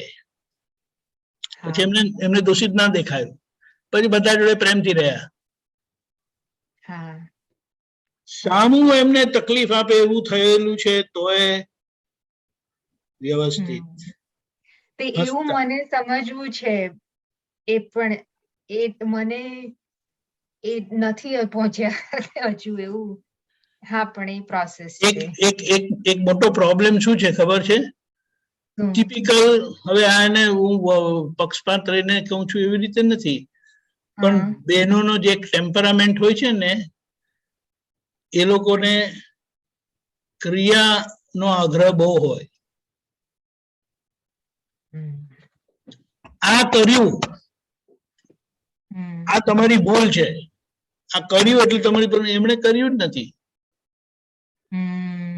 પછી એમને દોષિત ના દેખાયું. પછી બધા જોડે પ્રેમથી રહ્યા. સામું એમને તકલીફ આપે એવું થયેલું છે તોય વ્યવસ્થિત એવું મને સમજવું છે. એ પણ એ મને એ નથી પહોંચ્યા હજુ એવું. હા, પણ એ પ્રોસેસ એક છે. એક એક એક મોટો પ્રોબ્લેમ શું છે ખબર છે? ટિપિકલ, હવે આને હું પક્ષપાત રહીને કહું છું એવી રીતે નથી, પણ બહેનોનો જે ટેમ્પરામેન્ટ હોય છે ને, એ લોકોને ક્રિયાનો આગ્રહ બહુ હોય. આ કર્યું, આ તમારી ભૂલ છે, આ કર્યું એટલે તમારી ભૂલ, એમણે કર્યું જ નથી.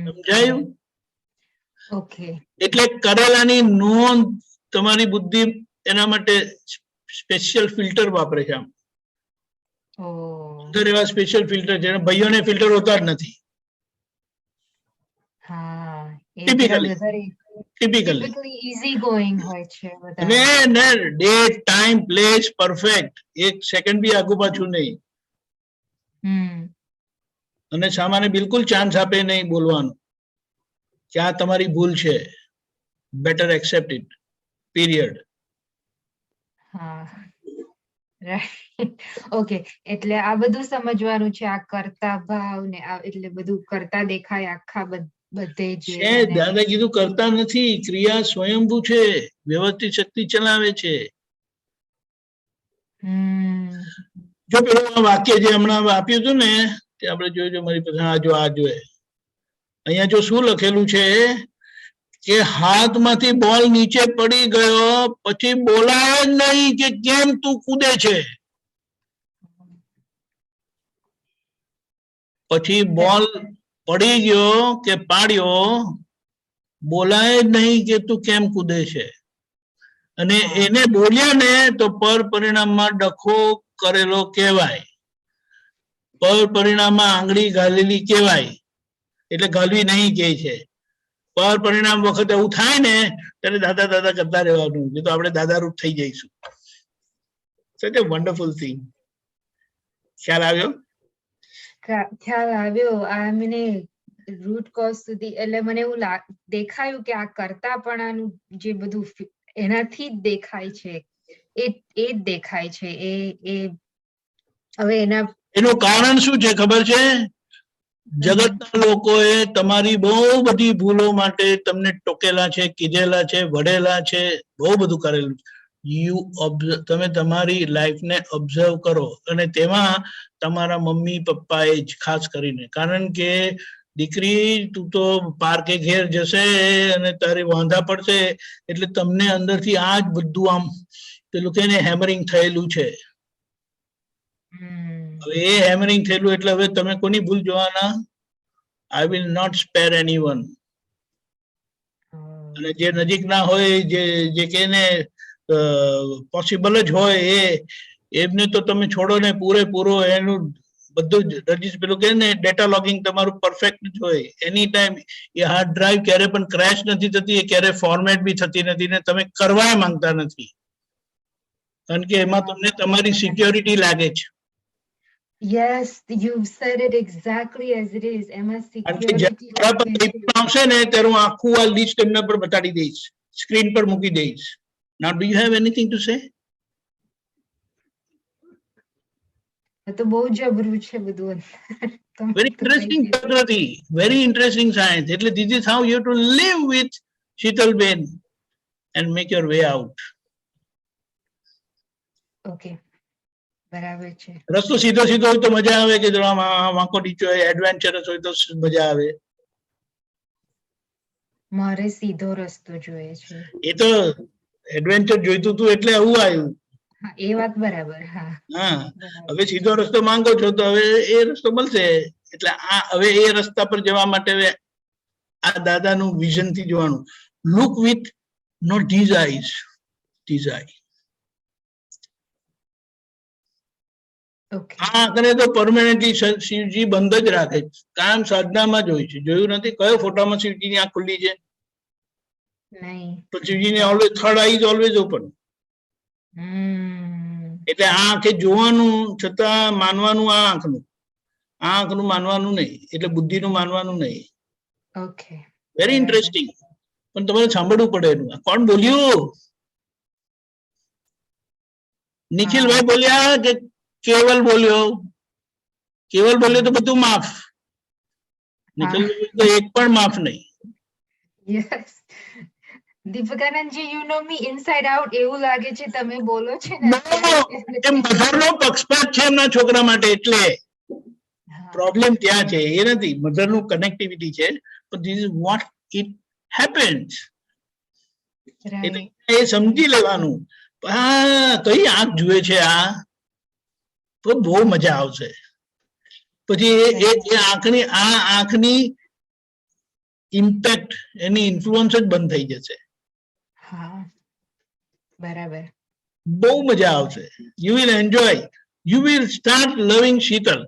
સમજાયું? ઓકે. એટલે કરેલાની નોંધ તમારી બુદ્ધિ એના માટે સ્પેશિયલ ફિલ્ટર વાપરે છે. આમ અંદર એવા સ્પેશિયલ ફિલ્ટર છે, ભાઈઓને ફિલ્ટર હોતા જ નથી. હા, એ ટિપિકલી ટિપિકલી ઈઝી ગોઈંગ હોય છે બધા. ને ડેટ, ટાઈમ, પ્લેસ પરફેક્ટ, એક સેકન્ડ બી આગુ પાછું નહીં. અને સામાન્ય બિલકુલ ચાન્સ આપે નહીં બોલવાનું કે આ તમારી ભૂલ છે, બેટર એક્સેપ્ટ ઇટ, પીરિયડ. હા, રાઈટ. ઓકે, એટલે આ બધું સમજવાનું છે, આ કરતા ભાવ ને એટલે બધું કરતા દેખાય આખા બધે જે. છે દાદા કીધું કરતા નથી, ક્રિયા સ્વયંભૂ છે, વ્યવસ્થિત શક્તિ ચલાવે છે. જો પેલું વાક્ય જે હમણાં આપ્યું હતું ને, તે આપણે જોયું મારી પાસે, આ જો અહીંયા જો શું લખેલું છે કે હાથમાંથી બોલ નીચે પડી ગયો પછી બોલાય જ નહીં કે કેમ તું કૂદે છે. પછી બોલ પડી ગયો કે પાડ્યો, બોલાય જ નહીં કે તું કેમ કૂદે છે. અને એને બોલ્યા ને તો પર પરિણામમાં ડખો કરેલો કહેવાય, પર પરિણામમાં આંગળી ઘાલેલી કહેવાય, એટલે ગાલવી નહીં કહે છે. પર પરિણામ વખતે એવું થાય ને ત્યારે દાદા દાદા કરતા રહેવાનું, તો આપણે દાદારૂપ થઈ જઈશું. સચ અ વન્ડરફુલ થિંગ. ખ્યાલ આવ્યો? ખ્યાલ આવ્યો. આ મને રૂટ કોઝ સુધી, એટલે મને એવું દેખાયું કે આ કરતાપણાનું જે બધું એનાથી જ દેખાય છે, એ જ દેખાય છે. એ હવે એનું કારણ શું છે ખબર છે? જગતના લોકોએ તમારી બહુ બધી ભૂલો માટે તમને ટોકેલા છે, કીધેલા છે, વઢેલા છે, બહુ બધું કરેલું છે. તમે તમારી લાઈફને ઓબ્ઝર્વ કરો, અને તેમાં તમારા મમ્મી પપ્પાએ જ ખાસ કરીને, કારણ કે દીકરી તું તો પાર્કે ઘેર જશે અને તારી વાંધા પડશે એટલે તમને અંદરથી આ જ બધું આમ પેલું કે હેમરિંગ થયેલું છે. હવે એ હેમરિંગ થયેલું એટલે હવે તમે કોની ભૂલ જોવાના? I will not spare anyone. અને જે નજીક ના હોય, જે કેને પોસિબલ જ હોય, એમને તો તમે છોડો ને પૂરેપૂરો. એનું બધું જ રજીસ્ટર પેલું કે ને ડેટા લોગિંગ તમારું પરફેક્ટ જ હોય એની ટાઈમ. એ હાર્ડ ડ્રાઈવ ક્યારે પણ ક્રેશ નથી થતી, એ ક્યારે ફોર્મેટ બી થતી નથી, ને તમે કરવા માંગતા નથી, કારણ કે એમાં તમને તમારી સિક્યોરિટી લાગે છે. Yes, you've said it exactly as it is. એમાં સિક્યોરિટી આવશે ને ત્યારે હું આખું આ લિસ્ટ એમના પર બતાડી દઈશ, સ્ક્રીન પર મૂકી દઈશ. Now do you have anything to say? તો બહુ જબરું છે બધું. Very interesting પ્રકૃતિ, very interesting science. એટલે this is how you have to live with Sheetalben and make your way out. Okay, બરાબર છે. રસ્તો સીધો સીધો હોય તો મજા આવે, કે જો વાંકો નીચો હોય, એડવેન્ચરસ હોય તો મજા આવે. મારે સીધો રસ્તો જોઈએ છે. એ તો એડવેન્ચર જોઈતું હતું એટલે આવું આવ્યું. હા, એ વાત બરાબર. હા, હવે સીધો રસ્તો માંગો છો તો હવે એ રસ્તો મળશે. એટલે આ હવે એ રસ્તા પર જવા માટે આ દાદાનું વિઝન થી જોવાનું. Look with not these eyes, these eye. આ આંખને તો પરમેનન્ટલી શિવજી બંધ જ રાખે છે, કાયમ સાધનામાં જ હોય છે. જોયું નથી કયો ફોટામાં શિવજીની આંખ ખુલ્લી છે? તો શિવજીની always third eye is always open. એટલે આ આંખે જોવાનું છતાં માનવાનું આ આંખનું માનવાનું નહીં, એટલે બુદ્ધિનું માનવાનું નહીં. Okay, very interesting. પણ તમારે સાંભળવું પડે એનું. કોણ બોલ્યું? નિખિલભાઈ બોલ્યા કે કેવલ બોલ્યો તો બધું માફ. નિખિલભાઈ તો એક પણ માફ નહીં. Yes Deepakanandji you know me inside out એવું લાગે છે તમે બોલો છે ને એ મધરનો પક્ષપાત છે એમના છોકરા માટે, એટલે પ્રોબ્લેમ ત્યાં છે. એ નથી, મધરનું કનેક્ટિવિટી છે, પણ this is what it happens. એટલે એ સમજી લેવાનું. હા કઈ આંખ જુએ છે આ, તો બહુ મજા આવશે. પછી એ આંખની ઇમ્પેક્ટ, એની ઇન્ફ્લુઅન્સ જ બંધ થઈ જશે. હા બરાબર. બહુ મજા આવશે. You will enjoy, you will start લવિંગ શીતલ.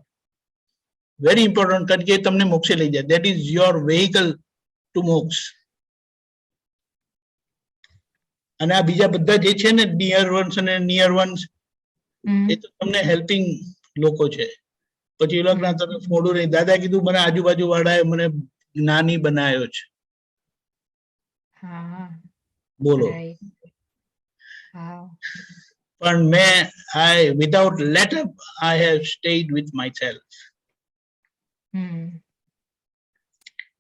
વેરી ઇમ્પોર્ટન્ટ, કારણ કે તમને મોક્ષે લઈ જાય. That is your vehicle to moksha. અને આ બીજા બધા જે છે ને ડિયર વન્સ અને નિયર વન્સ, એ તો તમને હેલ્પિંગ લોકો છે. પછી એ લોકોના તરફ મોડું નહીં. દાદા કીધું મને આજુબાજુ વાળાએ મને જ્ઞાની બનાવ્યો છે. બોલો. પણ મેં without let up I have stayed with myself.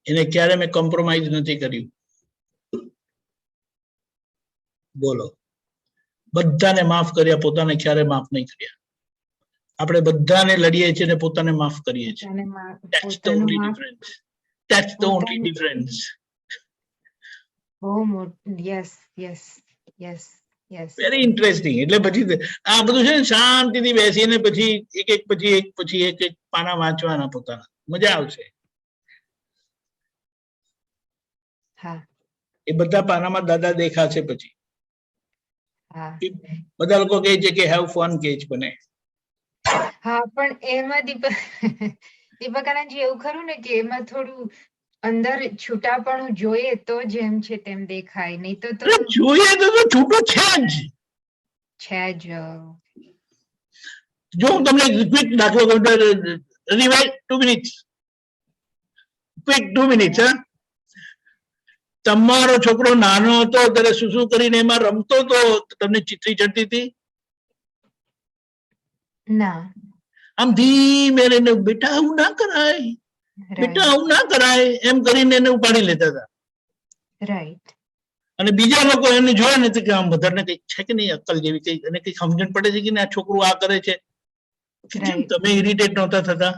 એને ક્યારે મેં કોમ્પ્રોમાઇઝ નથી કર્યું. બોલો. બધાને માફ કર્યા, પોતાને ક્યારે માફ નહીં કર્યા. આપણે બધાને લડીએ છીએ ને પોતાને માફ કરીએ છીએ. That's the only difference. That's the only difference. Yes yes yes yes. Very interesting. એટલે પછી આ બધું છે ને શાંતિથી બેસીને પછી એક પાના વાંચવાના પોતાના, મજા આવશે. એ બધા પાનામાં દાદા દેખાશે. પછી બધા લોકો કહે છે કે હેવ ફન કે છે બને. હા પણ એમાં દીપકાનંદજી એવું ખરું ને કે એમાં થોડું અંદર છૂટાપણું જોઈએ તો જેમ છે તેમ દેખાય, નહીં તો જોઈએ તો છૂટું છે જ. જો હું તમને ક્વિક દાખલો કહું, રિવાઇઝ 2 મિનિટ્સ, ક્વિક 2 મિનિટ્સ. હા, તમારો છોકરો નાનો હતો ત્યારે શું કરીને એમાં રમતો તો તમને ચીતરી ચડતી હતી? ના. આમ ધીમે રહીને બેટા આવું ના કરાય, બેટા આવું ના કરાય એમ કરીને એને ઉપાડી લેતા હતા. રાઈટ. અને બીજા લોકો એને જોયા ને કે આમ મધરને કઈક છે કે નહીં અક્કલ જેવી, કઈ અને કઈ સમજણ પડે છે કે આ છોકરું આ કરે છે. તમે ઇરિટેટ નહોતા થતા?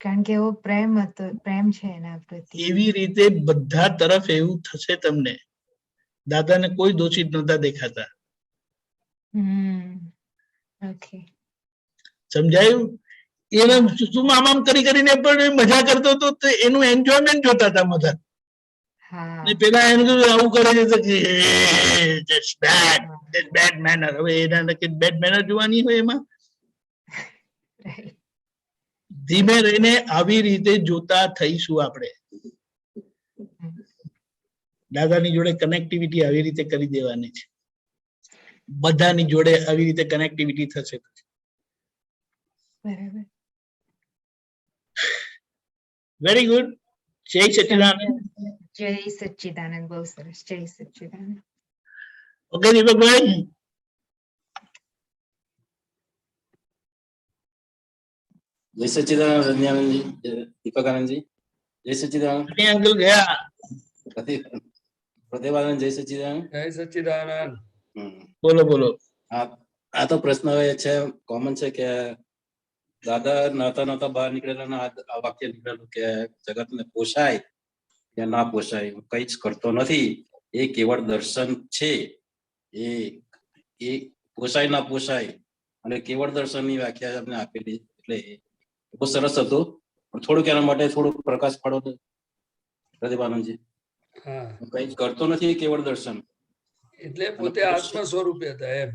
કારણ કે એવો પ્રેમ હતો, પ્રેમ છે એના પ્રતિ. એવી રીતે બધા તરફ એવું થશે તમને. દાદાને કોઈ દોષિત નહોતા દેખાતા. ઓકે, સમજાયું? એને શું આમ કરીને પણ મજા કરતો હતો, તો એનું એન્જોયમેન્ટ જોતા હતા મધર. પેલા એને આવું કરે છે બેડ મેનર. હવે એના બેડ મેનર જોવાની હોય એમાં? ધીમે રહીને આવી રીતે જોતા થઈશું આપણે. દાદાની જોડે કનેક્ટિવિટી આવી રીતે કરી દેવાની છે. બધાની જોડે આવી રીતે કનેક્ટિવિટી થશે. બરાબર. Very good. જય સચ્ચિદાનંદ. જય સચ્ચિદાનંદ. બહુ સરસ. જય સચ્ચિદાનંદ. ઓકે દીપકભાઈ. જય સચ્ચિદાનંદ રંજનાનંદજી, દીપકાનંદજી. જય સચ્ચિદાનંદ. અંકલ ગયા. પ્રતિભાનંદ. જય સચ્ચિદાનંદ. જય સચ્ચિદાનંદ. બોલો બોલો. આ તો પ્રશ્ન હવે છે, કોમન છે કે દાદા નહોતા બહાર નીકળેલા આ વાક્ય નીકળેલું કે જગતને પોષાય કે ના પોષાય, હું કઈ જ કરતો નથી, એ કેવળ દર્શન છે. એ પોષાય ના પોષાય અને કેવળ દર્શન ની વ્યાખ્યા અમને આપેલી. એટલે બહુ સરસ હતું, પણ થોડુંક એના માટે થોડુંક પ્રકાશ પાડો પ્રતિભાનંદજી. હું કઈ જ કરતો નથી, કેવળ દર્શન. એટલે પોતે આત્મ સ્વરૂપે હતા એમ.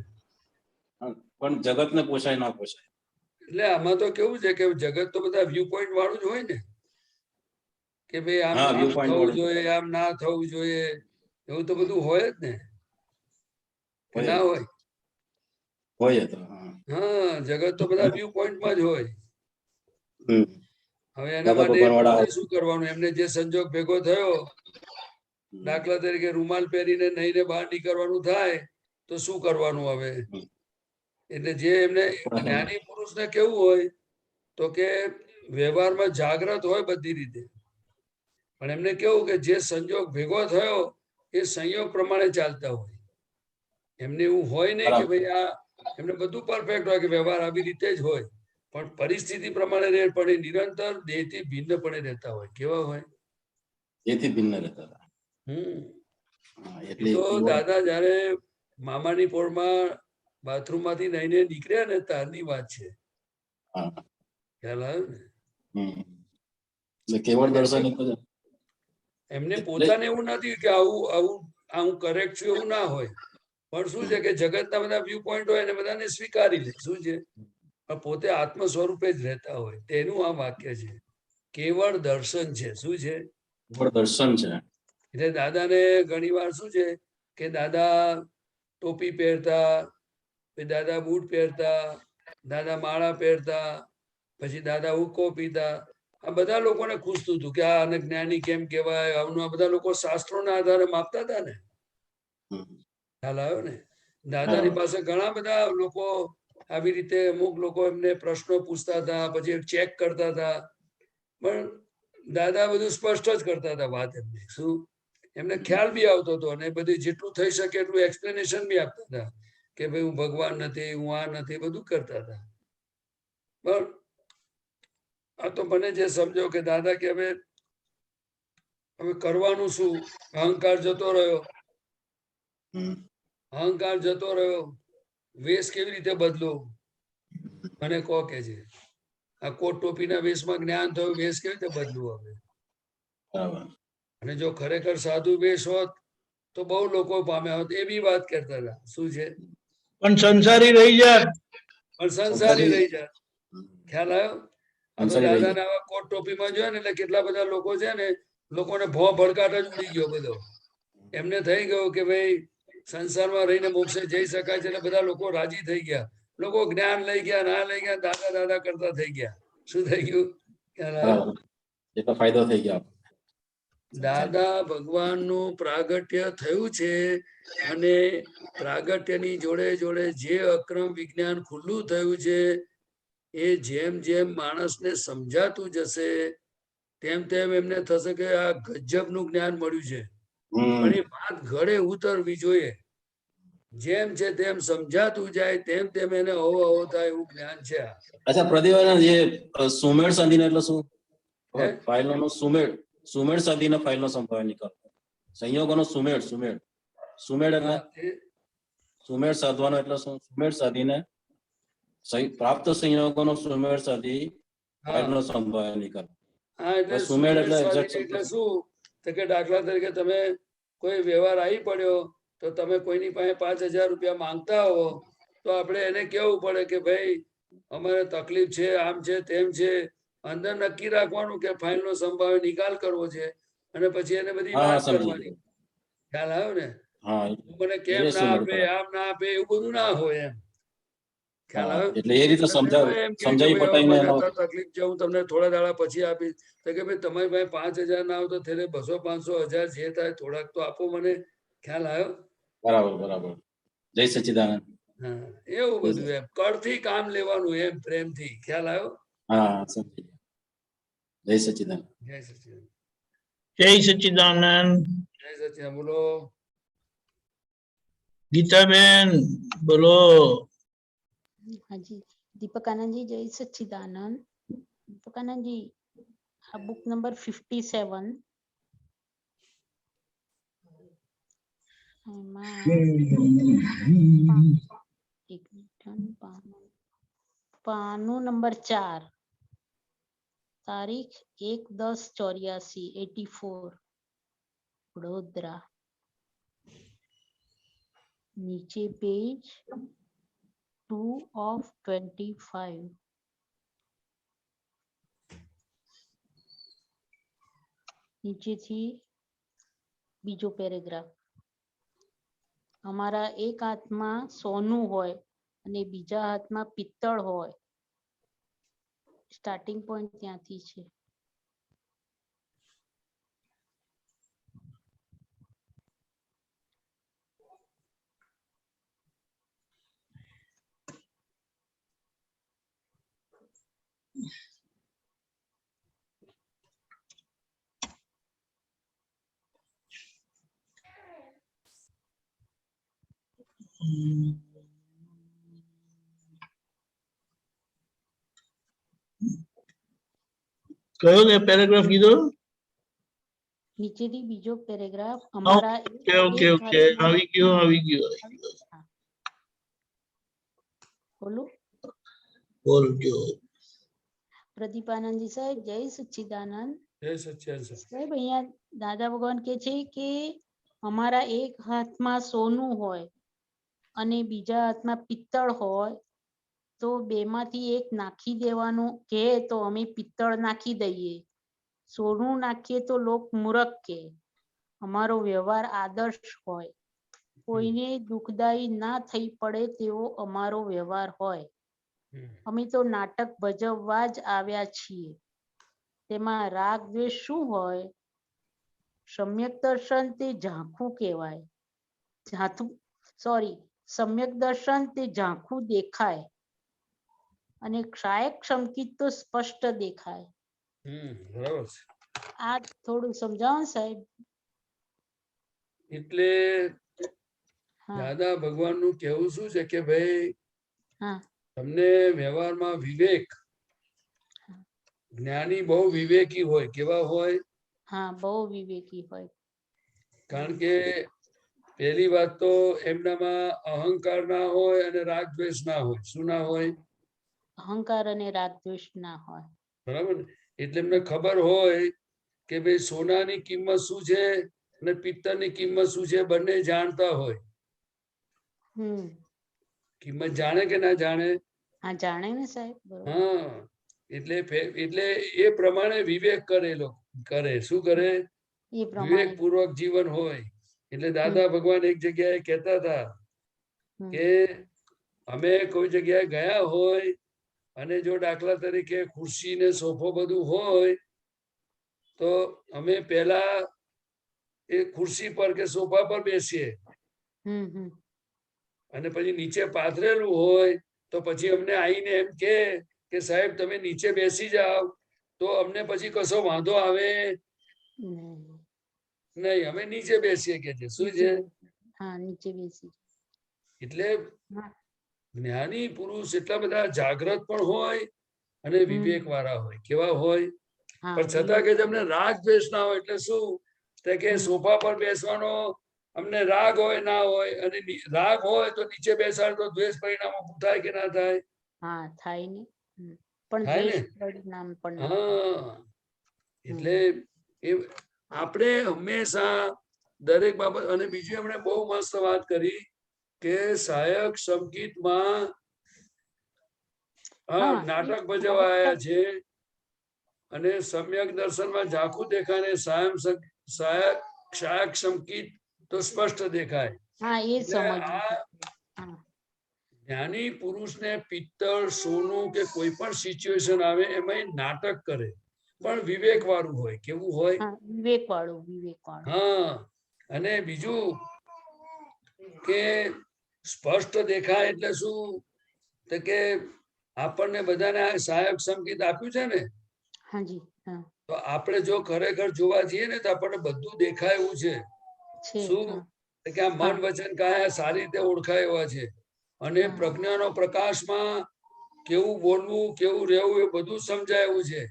પણ જગત ને પોષાય ના પોષાય. એટલે આમાં તો કેવું છે કે જગત તો બધા વ્યૂ પોઈન્ટ વાળું જ હોય ને, કે ભાઈ આમ થવું જોઈએ, આમ ના થવું જોઈએ, એવું તો બધું હોય જ ને. ના હોય? હોય તો. હા, જગત તો બધા વ્યૂ પોઈન્ટમાં જ હોય. હવે એના માટે શું કરવાનું? એમને જે સંજોગ ભેગો થયો, દાખલા તરીકે રૂમાલ પહેરીને નહીને બહાર નીકળવાનું થાય, તો શું કરવાનું હવે? હમ. એટલે જે એમને જ્ઞાની પુરુષને કેવું હોય તો કે વ્યવહારમાં જાગ્રત હોય બધી રીતે, પણ એમને કેવું કે જે સંજોગ ભેગો થયો એ સંયોગ પ્રમાણે ચાલતા હોય. એમને એવું હોય નહીં કે ભાઈ આ એમને બધું પરફેક્ટ હોય કે વ્યવહાર આવી રીતે જ હોય, પણ પરિસ્થિતિ પ્રમાણે રહે, પણ એ નિરંતર દેહથી ભિન્નપણે રહેતા હોય. કેવા હોય? એથી ભિન્ન રહેતા હતા. હા, હા, એ એટલે તો એવો- દાદા જયારે મામાની પોળમાં બાથરૂમ માંથી નહીને નીકળ્યા ને તારની વાત છે. હા. ખ્યાલ આવ્યો ને? હમ. એટલે કેવળ દર્શન એક જ. એમને એટલે- પોતાને એવું નથી કે આવું કરેક્ટ છું એવું ના હોય, પણ શું છે કે જગતના બધા વ્યૂ પોઈન્ટ હોય ને બધાને સ્વીકારી લે. શું છે? પણ પોતે આત્મ સ્વરૂપે જ રહેતા હોય. તેનું આ વાક્ય છે, કેવળ દર્શન છે. શું છે? કેવળ દર્શન છે. એટલે દાદાને ઘણી વાર શું છે કે દાદા ટોપી પહેરતા, પછી દાદા બૂટ પહેરતા, દાદા માળા પહેરતા, પછી દાદા હુક્કો પીતા. આ બધા લોકોને ખુશતું હતું કે આ જ્ઞાની કેમ કહેવાય. આવનું આ બધા લોકો શાસ્ત્રોના આધારે માપતા હતા ને. હમ. ખ્યાલ આવ્યો ને? દાદાની પાસે ઘણા બધા લોકો આવી રીતે અમુક લોકો એમને પ્રશ્નો પૂછતા હતા, પછી ચેક કરતા હતા, પણ દાદા બધું સ્પષ્ટ જ કરતા હતા વાત એમને. શું? એમને ખ્યાલ બી આવતો હતો અને બધી જેટલું થઈ શકે એટલું એક્સપ્લેનેશન બી આપતા હતા કે ભાઈ હું ભગવાન નથી, હું આ નથી, બધું કરતા હતા. પણ આ તો મને જે સમજો કે દાદા કે હવે કરવાનું શું? અહંકાર જતો રહ્યો. અહંકાર જતો રહ્યો, વેશ કેવી રીતે બદલો? મને કહો કે છે આ કોટ ટોપીના વેશમાં જ્ઞાન થયું, વેશ કેવી રીતે બદલું હવે? બરાબર. અને જો ખરેખર સાધુ વેશ હોત તો બહુ લોકો પામ્યા હોત. એ બી વાત કરતા હતા. શું છે? પણ સંસારી રહી જાય. પણ સંસારી રહી જાય. ખ્યાલ આવ્યો? આ તો સંસારી રહી દાદાને આવા કોટ ટોપીમાં જોયા ને એટલે કેટલા બધા લોકો છે ને, લોકોને ભડકાટ જ ઉડી ગયો બધો. એમને થઈ ગયું કે ભાઈ સંસારમાં રહીને મોક્ષે જઈ શકાય છે, એટલે બધા લોકો રાજી થઈ ગયા. લોકો જ્ઞાન લઈ ગયા, ના લઈ ગયા, દાદા દાદા કરતા થઈ ગયા. શું થઈ ગયું? ખ્યાલ આવ્યો? બરાબર. એટલો ફાયદો થઈ ગયો. દાદા ભગવાનનું પ્રાગટ્ય થયું છે, અને પ્રાગટ્યની જોડે જોડે જે અક્રમ વિજ્ઞાન ખુલ્લું થયું છે, એ જેમ જેમ માણસને સમજાતું જશે તેમ તેમ એમને થશે કે આ ગજબનું જ્ઞાન મળ્યું છે. પણ એ વાત ઘડે ઉતરવી જોઈએ. જેમ છે તેમ સમજાતું જાય તેમ તેમ એને અવો થાય એવું જ્ઞાન છે આ. અચ્છા, પ્રદીપ, જે સુમેળ સંધિને એટલે શું? હે? ફાઇલોનો સુમેળ સંધિનો ફાઇલનો સંભાવ નિકાલ. સંયોગોનો સુમેળ સુમેળ એટલે હા, સુમેળ સાધવાનો એટલે શું? સુમેળ સાધીને પ્રાપ્ત સંયોગોનો સુમેળ સાધી ફાઇલનો સંભાવ નિકાલ. હા, એટલે સુમેળ એટલે સુમેળ એક્ઝેક્ટ સ્વાધીન એટલે શું? તો કે દાખલા તરીકે તમે કોઈ વ્યવહાર આવી પડ્યો તો તમે કોઈની પાસે 5,000 રૂપિયા માંગતા હો તો આપણે એને કેવું પડે કે ભાઈ અમારે તકલીફ છે, આમ છે, તેમ છે. અંદર નક્કી રાખવાનું કે ફાઇલનો સંભાવ્ય નિકાલ કરવો છે, અને પછી એને બધી હા, વાત સમજી કરવાની. ગયો. ખ્યાલ આવ્યો ને? હા, મને કેમ એ ના સુમેળ આપે, કરાવે. આમ ના આપે, એવું બધું ના હોય એમ. ખ્યાલ હા, આવ્યો? એટલે એ રીતે અને કોઈ એમ કહે કે સમજાવી ભાઈ હવે પટાઈને મને એનો અત્યારે તકલીફ છે, હું તમને થોડા દાડા પછી આપીશ. તો કે ભાઈ તમારી પાસે 5,000 ના આવે તો થઈને 200, 500, 1,000 જે થાય થોડાક તો આપો મને. ખ્યાલ આવ્યો? બરાબર. જય સચ્ચિદાનંદ. હા, એવું બધું એમ કળથી કામ લેવાનું એમ પ્રેમથી. ખ્યાલ આવ્યો? હા, સમજી ગયો. જય સચ્ચિદાનંદ. જય સચિદાનંદ. જય સચ્ચિદાનંદ. જય સચિદાનંદ. બોલો. ગીતાબેન બોલો. હાજી દીપક આનંદજી, જય સચ્ચિદાનંદ. દીપક આનંદજી, આ બુક નંબર 57 એમાં એક મિનિટ, પાનું નંબર 4, તારીખ 1/10/84, વડોદરા. નીચે પેજ 2 of 25. નીચેથી બીજો પેરેગ્રાફ. અમારા એક હાથમાં સોનું હોય અને બીજા હાથમાં પિત્તળ હોય. સ્ટાર્ટિંગ પોઈન્ટ ત્યાંથી છે. કયો પેરેગ્રાફ કીધો? નીચેથી બીજો પેરેગ્રાફ અમારા ઓકે ઓકે એક ઓકે હાથમાં- આવી ગયો. બોલું બોલજો. પ્રદીપાનંદજી સાહેબ, જય સચ્ચિદાનંદ જય સચ્ચિદાનંદ સાહેબ. અહીંયા દાદા ભગવાન કે છે કે અમારા એક હાથમાં સોનું હોય અને બીજા હાથમાં પિત્તળ હોય તો બેમાંથી એક નાખી દેવાનું કે તો અમે પિત્તળ નાખી દઈએ, સોનું નાખીએ તો લોક મૂરખ કે. અમારો વ્યવહાર આદર્શ હોય, કોઈને દુઃખદાયી ના થઈ પડે તેવો અમારો વ્યવહાર હોય. અમે તો નાટક ભજવવા જ આવ્યા છીએ. તેમાં રાગ દ્વેષ શું હોય? સમ્યક દર્શન તે ઝાંખું કહેવાય. સમ્યક દર્શન તે ઝાંખું દેખાય અને ક્ષાયક સંકિત તો સ્પષ્ટ દેખાય. બરાબર છે. આ થોડું સમજાવો ને સાહેબ. એટલે હા દાદા ભગવાન નું કેવું શું છે કે ભાઈ હા તમને વ્યવહારમાં વિવેક, જ્ઞાની બહુ વિવેકી હોય. કેવા હોય? હા, બહુ વિવેકી હોય. કારણ કે પહેલી વાત તો એમનામાં અહંકાર ના હોય અને રાગ દ્વેષ ના હોય. શું ના હોય? અહંકાર અને રાગ દ્વેષ ના હોય. બરાબર ને? એટલે એમને ખબર હોય કે ભાઈ સોનાની કિંમત શું છે અને પિત્તળની કિંમત શું છે, બંને જાણતા હોય. કિંમત જાણે કે ના જાણે? હા, જાણે ને સાહેબ. બરોબર. હા, એટલે એ પ્રમાણે વિવેક કરે. શું કરે? એ પ્રમાણે વિવેક પૂર્વક જીવન હોય. એટલે દાદા ભગવાન એક જગ્યાએ કહેતા હતા કે અમે કોઈ જગ્યાએ ગયા હોય અને જો દાખલા તરીકે ખુરશી ને સોફો બધું હોય તો અમે પેલા એ ખુરશી પર કે સોફા પર બેસીએ અને પછી નીચે પાથરેલું હોય તો પછી અમને આવીને એમ કે સાહેબ તમે નીચે બેસી જાઓ, તો અમને પછી કશો વાંધો આવે નહીં. અમે નીચે બેસીએ કે છે. શું છે? હા, નીચે બેસી. એટલે જ્ઞાની પુરુષ એટલા બધા જાગ્રત પણ હોય અને વિવેક વાળા હોય. કેવા હોય? પણ છતાં કે તમને રાગ દ્વેષ ના હોય. એટલે શું? કે સોફા પર બેસવાનો અમને રાગ હોય ના હોય, અને રાગ હોય તો નીચે બેસાડ તો દ્વેષ પરિણામ ઉભું થાય કે ના થાય? હા, થાય ને. પણ થાય ને? દ્વેષ પરિણામ પણ ના હા, એટલે એ આપણે હંમેશા દરેક બાબત. અને બીજું એમણે બહુ મસ્ત વાત કરી કે સહાયક સંગીતમાં નાટક ભજવાયા છે અને સમ્યક દર્શનમાં ઝાંખું દેખાય ને સહાયક સંગીત તો સ્પષ્ટ દેખાય. હા, એ સમજ. જ્ઞાની પુરુષને પિત્તળ, સોનું કે કોઈ પણ સિચ્યુએશન આવે એમાં નાટક કરે, પણ વિવેક વાળું હોય. કેવું હોય? વિવેક વાળું. હા, અને બીજું કે સ્પષ્ટ દેખાય એટલે શું? તો કે આપણને બધાને સહાયક સંકેત આપ્યું છે ને, તો આપણે જો ખરેખર જોવા જઈએ ને તો આપણને બધું દેખાય એવું છે. શું? કે આ મન વચન કાયા સારી રીતે ઓળખાય એવા છે. અને પ્રજ્ઞાનો પ્રકાશમાં કેવું બોલવું, કેવું રહેવું એ બધું સમજાય એવું છે.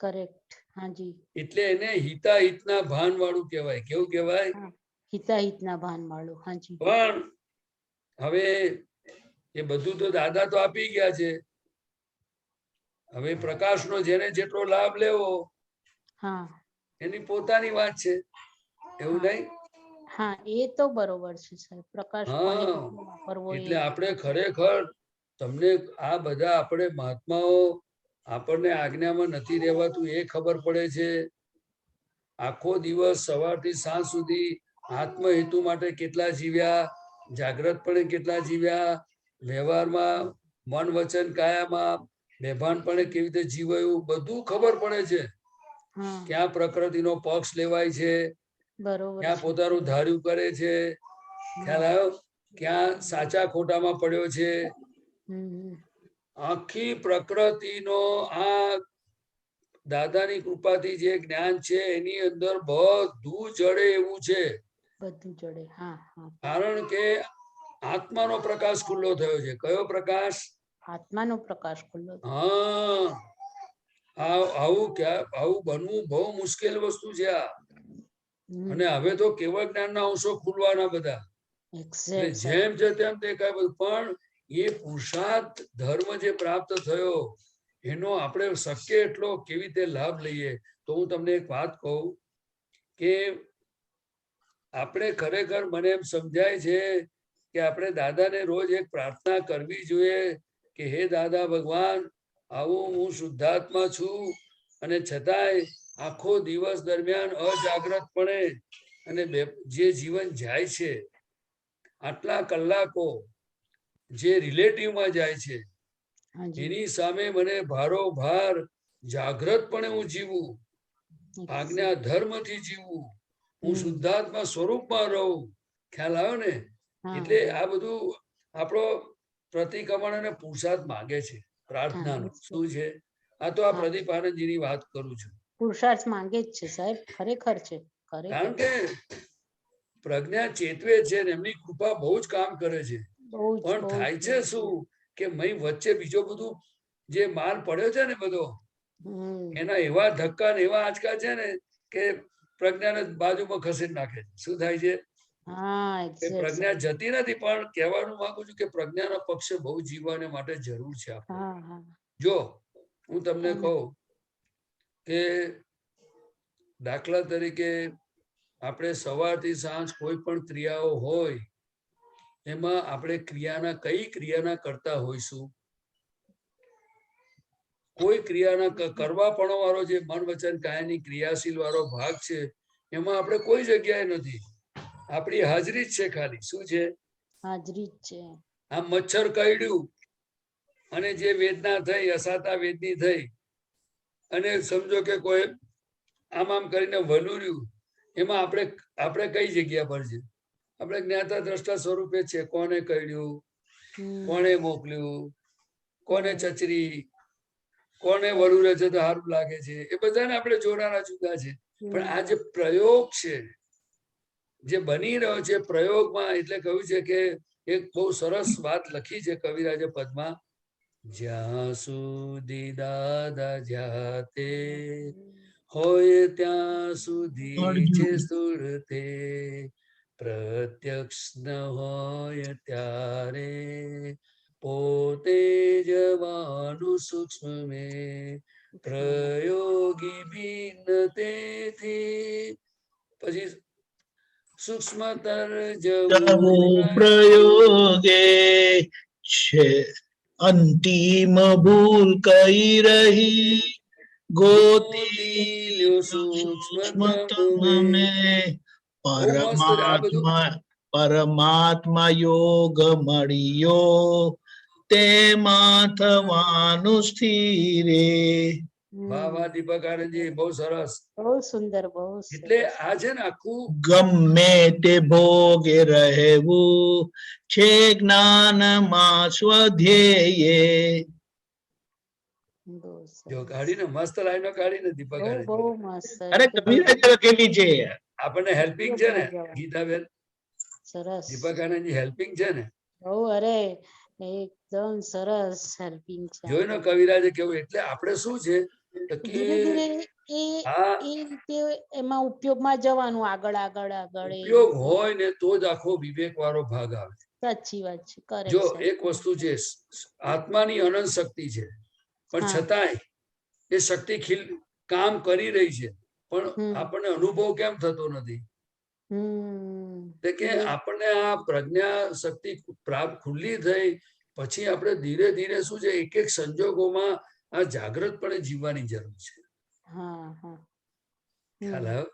કરેક્ટ. હાજી. એટલે એને હિતાહિતના ભાન વાળું કહેવાય. કેવું કહેવાય? હિતાહિતના ભાન વાળું. હાજી. પણ હવે એ બધું તો દાદા તો આપી ગયા છે. હવે પ્રકાશનો જેને જેટલો લાભ લેવો એની પોતાની વાત છે. એવું નહીં? હા, એ તો બરોબર છે સાહેબ. પ્રકાશ કોને વાપરવો એટલે આપણે ખરેખર તમને આ બધા આપણે મહાત્માઓ આપણને આજ્ઞામાં નથી રહેવાતું એ ખબર પડે છે. આખો દિવસ સવારથી સાંજ સુધી આત્મહેતુ માટે કેટલા જીવ્યા, જાગ્રતપણે કેટલા જીવ્યા, વ્યવહારમાં મન વચન કાયામાં બેભાનપણે કેવી રીતે જીવાયું બધું ખબર પડે છે. ક્યાં પ્રકૃતિનો પક્ષ લેવાય છે, ક્યાં પોતાનું ધાર્યું કરે છે, ખ્યાલ આવ્યો? ક્યાં સાચા ખોટામાં પડ્યો છે. આખી પ્રકૃતિનો આ દાદાની કૃપાથી જે જ્ઞાન છે એની અંદર બધું જડે એવું છે. બધું જોડે. હા હા. કારણ કે આત્માનો પ્રકાશ ખુલ્લો થયો છે. કયો પ્રકાશ? આત્માનો પ્રકાશ ખુલ્લો. હા, આવું બનવું બહુ મુશ્કેલ વસ્તુ છે આ. અને હવે તો કેવળ જ્ઞાનના અંશો ખુલવાના બધા. એટલે જેમ છે તેમ દેખાય બધું. પણ એ પુરુષાર્થ ધર્મ જે પ્રાપ્ત થયો એનો આપણે શક્ય એટલો કેવી રીતે લાભ લઈએ. તો હું તમને એક વાત કહું કે આપણે ખરેખર મને એમ સમજાય છે કે આપણે દાદાને રોજ એક પ્રાર્થના કરવી જોઈએ કે હે દાદા ભગવાન, આવું હું શુદ્ધાત્મા છું અને છતાંય આખો દિવસ દરમિયાન અજાગ્રતપણે અને જે જીવન જાય છે આટલા કલાકો જે રિલેટિવમાં જાય છે એની સામે મને ભારોભાર જાગ્રતપણે હું જીવું, આજ્ઞા ધર્મથી જીવું, હું શુદ્ધાત્મા સ્વરૂપમાં રહું. ખ્યાલ આવ્યો ને? એટલે આ બધું આપણો પ્રતિક્રમણ અને પુરુષાર્થ માંગે છે. પ્રાર્થનાનો શું છે? આ તો આ પ્રદીપ આનંદજીની વાત કરું છું. પુરુષાર્થ માંગે જ છે સાહેબ, ખરેખર છે. કારણ કે પ્રજ્ઞા ચેતવે છે ને એમની કૃપા બહુ જ કામ કરે છે. પણ થાય છે શું કે મય વચ્ચે બીજો બધું જે માલ પડ્યો છે ને બધો, એના એવા ધક્કા ને એવા આંચકા છે ને કે પ્રજ્ઞાને બાજુમાં ખસેડી નાખે. શું થાય છે? પ્રજ્ઞા જતી નથી, પણ કહેવાનું માંગુ છું કે પ્રજ્ઞાના પક્ષે બહુ જીવવાને માટે જરૂર છે. જો હું તમને કહું કે દાખલા તરીકે આપણે સવારથી સાંજ કોઈ પણ ક્રિયાઓ હોય એમાં આપણે કઈ ક્રિયાના કરતા હોઈશું? કોઈ ક્રિયાના કરવા પણ વાળો જે મન વચન કાયાની ક્રિયાશીલ વાળો ભાગ છે એમાં આપણે કોઈ જગ્યાએ નથી. આપણી હાજરી જ છે ખાલી. શું છે? હાજરી જ છે. આ મચ્છર કરડ્યું અને જે વેદના થઈ, અસાતા વેદની થઈ, અને સમજો કે કોઈ આમ કરીને વલુર્યું, એમાં આપણે કઈ જગ્યા પર છે? આપણે જ્ઞાતા દ્રષ્ટા સ્વરૂપે છે. કોને કરડ્યું, કોને મોકલ્યું, કોને ચચરી, કોને વલુરે છે તો સારું લાગે છે, એ બધાને આપણે જોડાના જુદા છે. પણ આ જે પ્રયોગ છે જે બની રહ્યો છે પ્રયોગમાં, એટલે કહ્યું છે કે એક બહુ સરસ વાત લખી છે કવિરાજે પદમાં, જ્યાં સુધી દાદા જાતે હોય ત્યાં સુધી છે સુરતે, પ્રત્યક્ષ ન હોય ત્યારે પોતે જવાનું સૂક્ષ્મ મેં, પ્રયોગી ભિન્ન તેથી પછી સૂક્ષ્મતર જવું પ્રયોગે છે. અંતિમ ભૂલ કઈ રહી, ગોતી સૂક્ષ્મતમ મેં, પરમાત્મા યોગ મળ્યો તેમાં થવાનું સ્થિરે. વાહ વાહ દીપક આનંદજી, બહુ સરસ, બહુ સુંદર, બહુ. એટલે આ છે ને આખું ગમે તે ભોગે રહેવું છે જ્ઞાનમાં સ્વધ્યેય. જો કાઢીને મસ્ત લાઈનો કાઢીને દીપક આનંદજી. બહુ મસ્ત. અરે કબીરદાસ લખેલી છે. આપણને હેલ્પિંગ છે ને ગીતાબેન? સરસ. દીપક આનંદજી હેલ્પિંગ છે ને? બહુ. અરે એકદમ સરસ હેલ્પિંગ છે. જોઈ ને કવિરાજે કેવું. એટલે આપણે શું છે ધીરે ધીરે એ રીતે એમાં ઉપયોગમાં જવાનું, આગળ આગળ આગળ. ઉપયોગ હોય ને તો જ આખો વિવેક વાળો ભાગ આવે. સાચી વાત છે. જો એક વસ્તુ છે, આત્માની અનંત શક્તિ છે, પણ છતાંય એ શક્તિ કામ કરી રહી છે, પણ આપણને અનુભવ કેમ થતો નથી? કે આપણને આ પ્રજ્ઞા શક્તિ પ્રાપ્ત ખુલ્લી થઈ પછી આપણે ધીરે ધીરે શું છે, એક એક સંજોગોમાં આ જાગૃતપણે જીવવાની જરૂર છે. ખ્યાલ આવ્યો?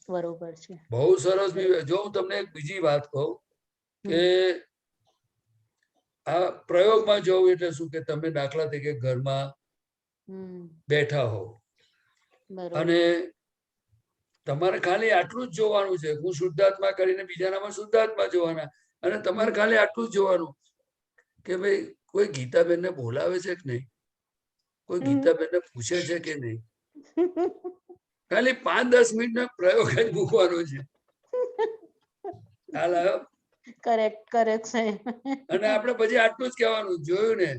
બરોબર છે. બહુ સરસ. જો હું તમને એક બીજી વાત કહું કે આ પ્રયોગમાં જવું એટલે શું કે તમે દાખલા તરીકે ઘરમાં બેઠા હો અને તમારે ખાલી આટલું જ જોવાનું છે, હું શુદ્ધાત્મા કરીને બીજાનામાં શુદ્ધાત્મા જોવાના, અને તમારે ખાલી આટલું જ જોવાનું કે ભાઈ કોઈ ગીતાબેન ને બોલાવે છે કે નહીં, કોઈ ગીતાબેન ને પૂછે છે કે નહીં. ખાલી 5-10 મિનિટ નો પ્રયોગ જ મૂકવાનો છે. ખ્યાલ આવ્યો? કરેક્ટ કરેક્ટ સાહેબ. અને આપણે પછી આટલું જ કહેવાનું, જોયું ને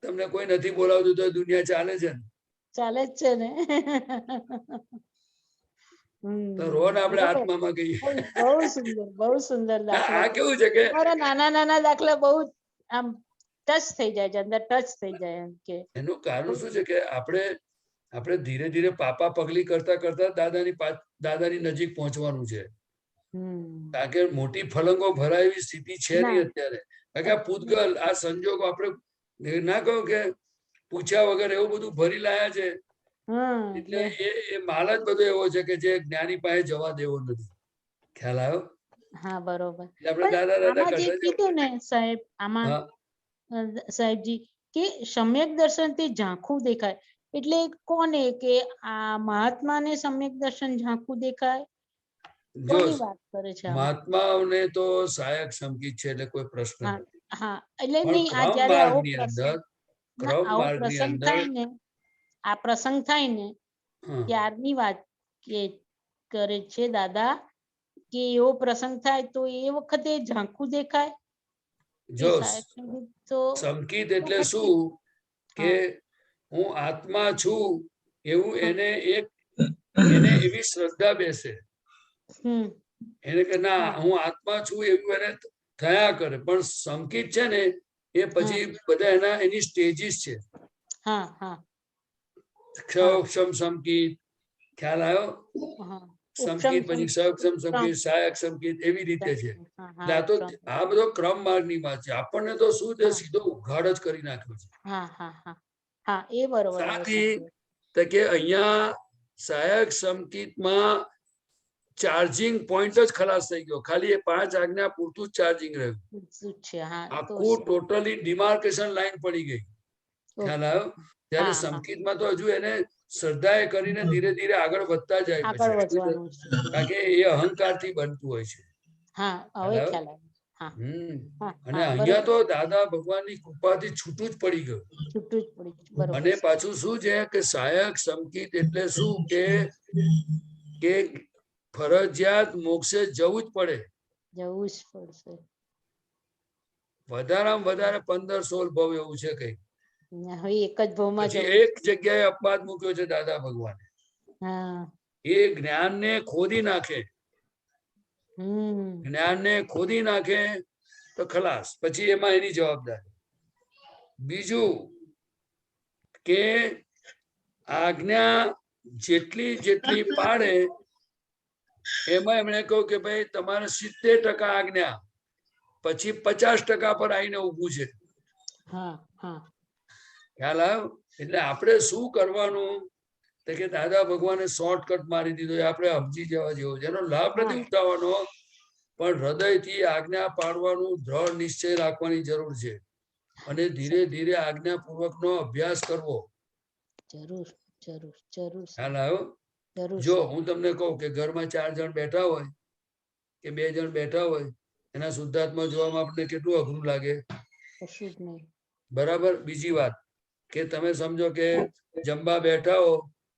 તમને કોઈ નથી બોલાવતું તો દુનિયા ચાલે છે ને. ચાલે જ છે ને. તો રોન આપણે આત્મામાં કહીએ. બહુ સુંદર આ દાખલા. કેવું છે કે મારા નાના નાના દાખલા બહુ આમ ટચ થઈ જાય છે, અંદર ટચ થઈ જાય એમ કે. એનું કારણ શું છે કે આપણે ધીરે ધીરે પાપા પગલી કરતા કરતા દાદાની નજીક પહોંચવાનું છે. કારણ કે મોટી ફલંગો ભરાય એવી સ્થિતિ છે નહીં અત્યારે. કારણ કે આ પૂતગલ, આ સંજોગો આપણે ના કહું કે પૂછ્યા વગર એવું બધું ભરી લાયા છે. એટલે એ માલ જ બધો એવો છે કે જે જ્ઞાની પાસે જવા દેવો નથી. ખ્યાલ આવ્યો? હા બરોબર. આપણે દાદા આમાં જે કીધું ને સાહેબ, આમાં સાહેબજી કે સમ્યક દર્શન થી ઝાંખું દેખાય, એટલે કોને કે આ મહાત્માને સમ્યક દર્શન ઝાંખું દેખાય? કોની વાત કરે છે? મહાત્માઓને તો સહાયક સંકેત છે, એટલે કોઈ પ્રશ્ન નથી. હા એટલે નહીં, આ જ્યારે આવો પ્રસંગ થાય ને, આ પ્રસંગ થાય ને ત્યારની વાત કરે છે દાદા, કે એવો પ્રસંગ થાય તો એ વખતે ઝાંખું દેખાય. જો સંકેત એટલે શું કે હું આત્મા છું એવું એને એવી શ્રદ્ધા બેસે. એને કે ના હું આત્મા છું એવું એને થયા કરે. પણ સંકેત છે ને એ પછી બધા એની સ્ટેજીસ છે. ક્ષમ સંકેત, ખ્યાલ આવ્યો? સંકેત પછી સક્ષમ સંકેત, સહાયક સંકેત, એવી રીતે છે. આ બધો ક્રમ માર્ગની વાત છે. આપણને તો શું છે, સીધો ઉઘાડ જ કરી નાખ્યો છે. સાથી કે અહીંયા સહાયક સંકેતમાં ચાર્જિંગ પોઈન્ટ જ ખલાસ થઈ ગયો. ખાલી એ 5 આજ્ઞા પૂરતું જ ચાર્જિંગ રહ્યું. આખું ટોટલી ડિમાર્કેશન લાઈન પડી ગઈ. ખ્યાલ આવ્યો? ત્યારે સંકેતમાં તો હજુ એને શ્રદ્ધા એ કરીને ધીરે ધીરે આગળ વધતા જાય છે. કારણ કે એ અહંકાર થી બનતું હોય છે. અને અહીંયા તો દાદા ભગવાનની કૃપાથી છૂટું જ પડી ગયું. અને પાછું શું છે કે સહાયક સંકેત એટલે શું કે ફરજિયાત મોક્ષે જવું જ પડે. વધારામાં વધારે 15-16 ભવ એવું છે કઈ. એક જગ્યાએ અપવાદ મૂક્યો છે દાદા ભગવાને. એ જ્ઞાનને ખોદી નાખે. જ્ઞાનને ખોદી નાખે તો ખલાસ. પછી એમાં એની જવાબદારી. બીજું કે આજ્ઞા જેટલી પાડે એમાં એમણે કહ્યું કે ભાઈ તમારે 70% આજ્ઞા, પછી 50% પર આવીને ઉભું છે. ખ્યાલ આવ્યો? એટલે આપણે શું કરવાનું કે દાદા ભગવાને શોર્ટકટ મારી દીધો, આપણે સમજી જવા જેવો છે. એનો લાભ નથી ઉઠાવવાનો, પણ હૃદયથી આજ્ઞા પાડવાનું દ્રઢ નિશ્ચય રાખવાની જરૂર છે. અને ધીરે ધીરે આજ્ઞાપૂર્વકનો અભ્યાસ કરવો. ખ્યાલ આવ્યો? જો હું તમને કહું કે ઘરમાં 4 જણ બેઠા હોય કે 2 જણ બેઠા હોય, એના શુદ્ધાત્મા જોવામાં આપણને કેટલું અઘરું લાગે. બરાબર. બીજી વાત કે તમે સમજો કે જમવા બેઠા હો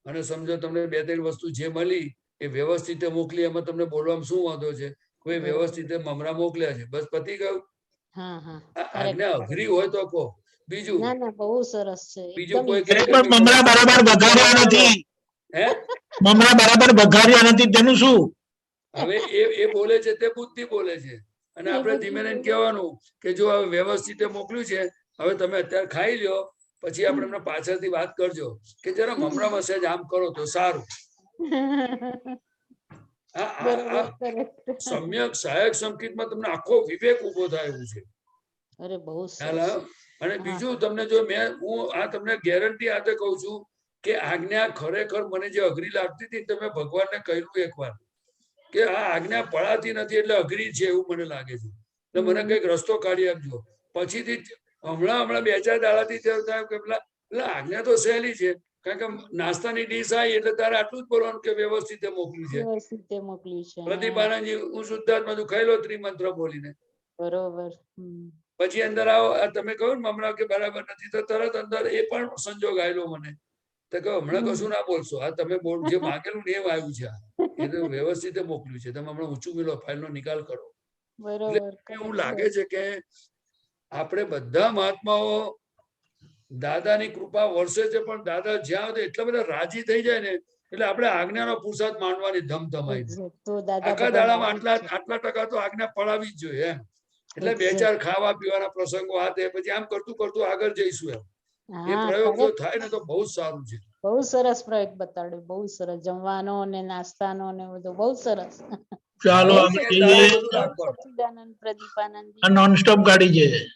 અને સમજો તમને 2-3 વસ્તુ જે મળી એ વ્યવસ્થિત મોકલી, એમાં તમને બોલવામાં શું વાંધો છે? કોઈ વ્યવસ્થિત મમરા મોકલ્યા છે, બસ પતી ગયું. આજ્ઞા અઘરી હોય તો કહો. બીજું બહુ સરસ છે. બીજું કોઈ મમરા બરાબર વઘાર્યા નથી. મમરા બરાબર વઘાર્યા નથી, તેનું શું? હવે એ બોલે છે તે બુદ્ધિ બોલે છે. અને આપણે ધીમે ધીમે કહેવાનું કે જો હવે વ્યવસ્થિત મોકલ્યું છે, હવે તમે અત્યારે ખાઈ લ્યો, પછી આપણે એમને પાછળથી વાત કરજો કે જરા મમરા મસેજ આમ કરો તો સારું. સમ્યક સહાયક સંકેતમાં તમને આખો વિવેક ઉભો થાય એવું છે. અને બીજું તમને જો હું આ તમને ગેરંટી આપે કહું છું કે આજ્ઞા ખરેખર મને જે અઘરી લાગતી હતી, તમે ભગવાનને કહ્યું એકવાર કે આ આજ્ઞા પડાતી નથી એટલે અઘરી છે એવું મને લાગે છે, એટલે મને કઈક રસ્તો કાઢી આપજો. પછીથી હમણાં 2-4 દાડાથી થાય કે પેલા આજ્ઞા તો સહેલી છે, કારણ કે નાસ્તાની ડીશ આવી એટલે તારે આટલું જ બોલવાનું કે વ્યવસ્થિત મોકલ્યું છે. પ્રદીપ આનંદજી, હું શુદ્ધાત્મા તું ખાઈ લો ત્રિમંત્ર બોલીને. બરોબર. પછી અંદર આવો, આ તમે કહ્યું ને હમણાં કે બરાબર નથી, તો તરત અંદર એ પણ સંજોગ આવેલો મને, તો કહો હમણાં કશું ના બોલશો, આ તમે જે માંગેલું ને એ આવ્યું છે, એ તો વ્યવસ્થિત મોકલ્યું છે, તમે હમણાં ઊંચું મિલો, ફાઇલ નો નિકાલ કરો. બરોબર. એવું લાગે છે કે આપણે બધા મહાત્માઓ દાદાની કૃપા વર્ષે છે, પણ દાદા જ્યાં સુધી એટલા બધા રાજી થઈ જાય ને, એટલે આપણે આજ્ઞાનો પુરુષાર્થ માંડવાની ધમધમાઈ દે. તો દાદા આખા ભગવાન દાડામાં આવે જ છે. આટલા ટકા તો આજ્ઞા પડાવી જ જોઈએ એમ. એટલે બે Exact. ચાર ખાવા પીવાના પ્રસંગો આ તે, પછી આમ કરતું કરતું આગળ જઈશું એમ. એ હા, પ્રયોગ જો ખરેખર થાય ને તો બહુ જ સારું છે. બહુ સરસ પ્રયોગ બતાડ્યો, બહુ સરસ. જમવાનો ને નાસ્તાનો ને બધું બહુ સરસ. ચાલો જય આગળ એ તારે જઈએ. બધું જય રાખવાનું. સચ્ચિદાનંદ પ્રદીપાનંદજી, આ નોનસ્ટોપ ગાડી છે, હા, હવે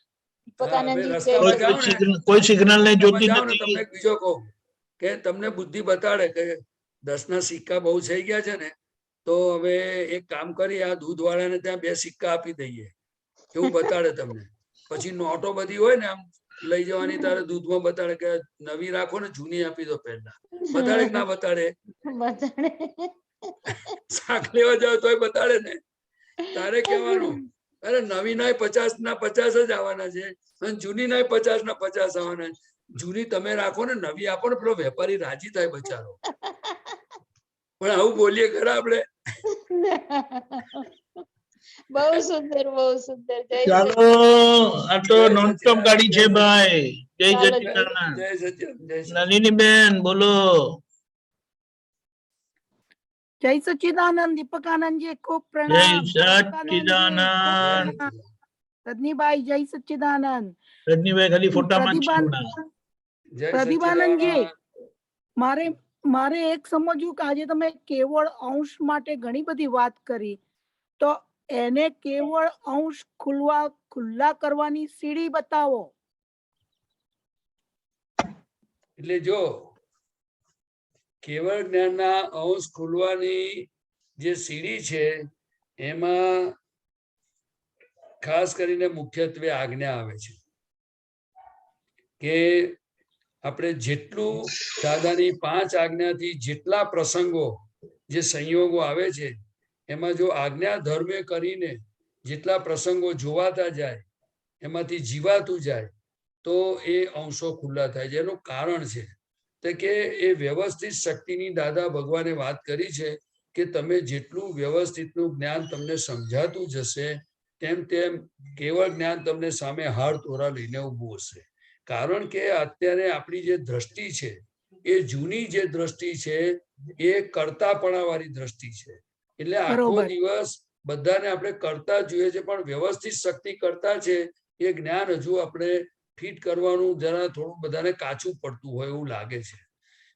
દીપકાનંદજી, જય રસ્તામાં જાઓ ને, કોઈ સિગ્નલ ને રસ્તામાં જોતી જાઓ ને, નથી. તમને એક બીજો કહું કે તમને બુદ્ધિ બતાડે કે 10 ના સિક્કા બહુ થઈ ગયા છે ને, તો હવે એક કામ કરી, આ દૂધ વાળાને ત્યાં 2 સિક્કા આપી દઈએ, એવું બતાડે તમને. પછી નોટો બધી હોય ને આમ લઈ જવાની, તારે દૂધમાં બતાડે કે નવી રાખો ને જૂની આપી દો પહેલા. બતાડે કે ના બતાડે? બતાડે. શાક લેવા જાવ તોય બતાડે ને. તારે કહેવાનું, અરે નવી નાય 50 ના 50 જ આવવાના છે, અને જૂની નાય 50 ના 50 આવવાના છે. જૂની તમે રાખો ને નવી આપો ને, પેલો વેપારી રાજી થાય બચારો. પણ આવું બોલીએ ખરા આપણે? બહુ સુંદર, બહુ સુંદર. જય ચાલો આ તો જય નોનસ્ટોપ સચ્ચિદાનંદ, ગાડી છે જય ભાઈ. જય ચાલો, સચ્ચિદાનંદ. જય સચ્ચિદાનંદ, જય સચ્ચિદાનંદ. નલિની બેન બોલો. જય સચ્ચિદાનંદ દીપકાનંદજી, ખૂબ જય પ્રણામ. પ્રદીપાનંદજી, ખૂબ સચ્ચિદાનંદ. પ્રણામ. રજનીભાઈ, જય સચ્ચિદાનંદ. રજનીભાઈ ખાલી ફોટામાં જ છે પ્રદીપાન હમણાં. જય પ્રદીપાનંદજી, સચ્ચિદાનંદ. મારે એક સમજવું કે આજે તમે કેવળ અંશ માટે ઘણી બધી વાત કરી, તો એને કેવળ અંશ ખુલ્લા કરવાની સીડી બતાવો. એટલે જો કેવળ જ્ઞાનના અંશ ખુલવાની જે સીડી છે, એમાં ખાસ કરીને મુખ્યત્વે આજ્ઞા આવે છે કે આપણે જેટલું દાદાની 5 આજ્ઞાથી જેટલા પ્રસંગો જે સંયોગો આવે છે, એમાં જો આજ્ઞા ધર્મે કરીને જેટલા પ્રસંગો જોવાતા જાય, એમાંથી જીવાતું જાય, તો એ અંશો ખુલ્લા થાય છે. એનું કારણ છે તો કે એ વ્યવસ્થિત શક્તિની દાદા ભગવાને વાત કરી છે કે તમે જેટલું વ્યવસ્થિતનું જ્ઞાન તમને સમજાતું જશે, તેમ તેમ કેવળ જ્ઞાન તમને સામે હાર તોરા લઈને ઊભું હશે. કારણ કે અત્યારે આપણી જે દ્રષ્ટિ છે, એ જૂની જે દ્રષ્ટિ છે, એ કરતાપણા વાળી દ્રષ્ટિ છે. એટલે આખો બરોબર. દિવસ બધાને આપણે કરતા જોઈએ છે, પણ વ્યવસ્થિત શક્તિ કરતા છે એ જ્ઞાન હજુ આપણે ફિટ કરવાનું જરા થોડું બધાને કાચું પડતું હોય એવું લાગે છે.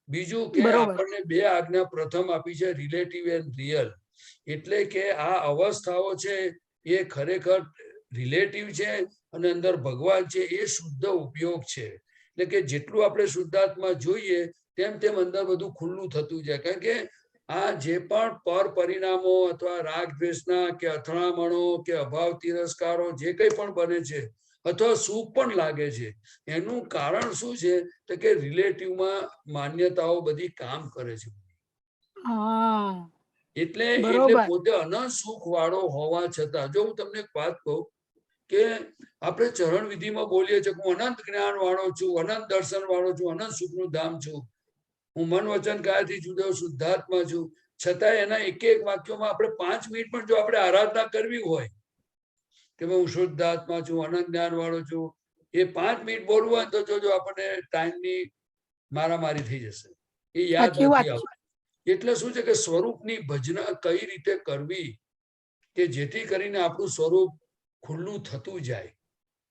બીજું કે બરોબર. આપણને 2 આજ્ઞા પ્રથમ આપી છે, રિલેટિવ એન્ડ રિયલ. એટલે કે આ અવસ્થાઓ છે એ ખરેખર રિલેટિવ છે, અને અંદર ભગવાન છે એ શુદ્ધ ઉપયોગ છે. એટલે કે જેટલું આપણે શુદ્ધાત્મા જોઈએ, તેમ તેમ અંદર બધું ખુલ્લું થતું જાય. કારણ કે આ જે પણ પર પરિણામો અથવા રાગ દ્વેષના કે અથડામણો કે અભાવ તિરસ્કારો જે કંઈ પણ બને છે, અથવા સુખ પણ લાગે છે, એનું કારણ શું છે તો કે રિલેટિવમાં માન્યતાઓ બધી કામ કરે છે. હા, એટલે બરોબર. પોતે અનંત સુખ વાળો હોવા છતાં, જો હું તમને એક વાત કહું કે આપણે ચરણ વિધિમાં બોલીએ છીએ કે હું અનંત જ્ઞાન વાળો છું, અનંત દર્શન વાળો છું, અનંત સુખનું ધામ છું, હું મન વચન કાયાથી જુદો શુદ્ધાત્મા છું. છતાં એના એક એક વાક્યોમાં આપણે 5 મિનિટ પણ જો આપણે આરાધના કરવી હોય કે હું શુદ્ધાત્મા છું, અનંત જ્ઞાન વાળો છું, એ 5 મિનિટ બોલવું હોય તો જોજો આપણને ટાઈમની મારામારી થઈ જશે, એ યાદ સાચી વાત નથી છે. આવતું. એટલે શું છે કે સ્વરૂપની ભજના કઈ રીતે કરવી કે જેથી કરીને આપણું સ્વરૂપ ખુલ્લું થતું જાય.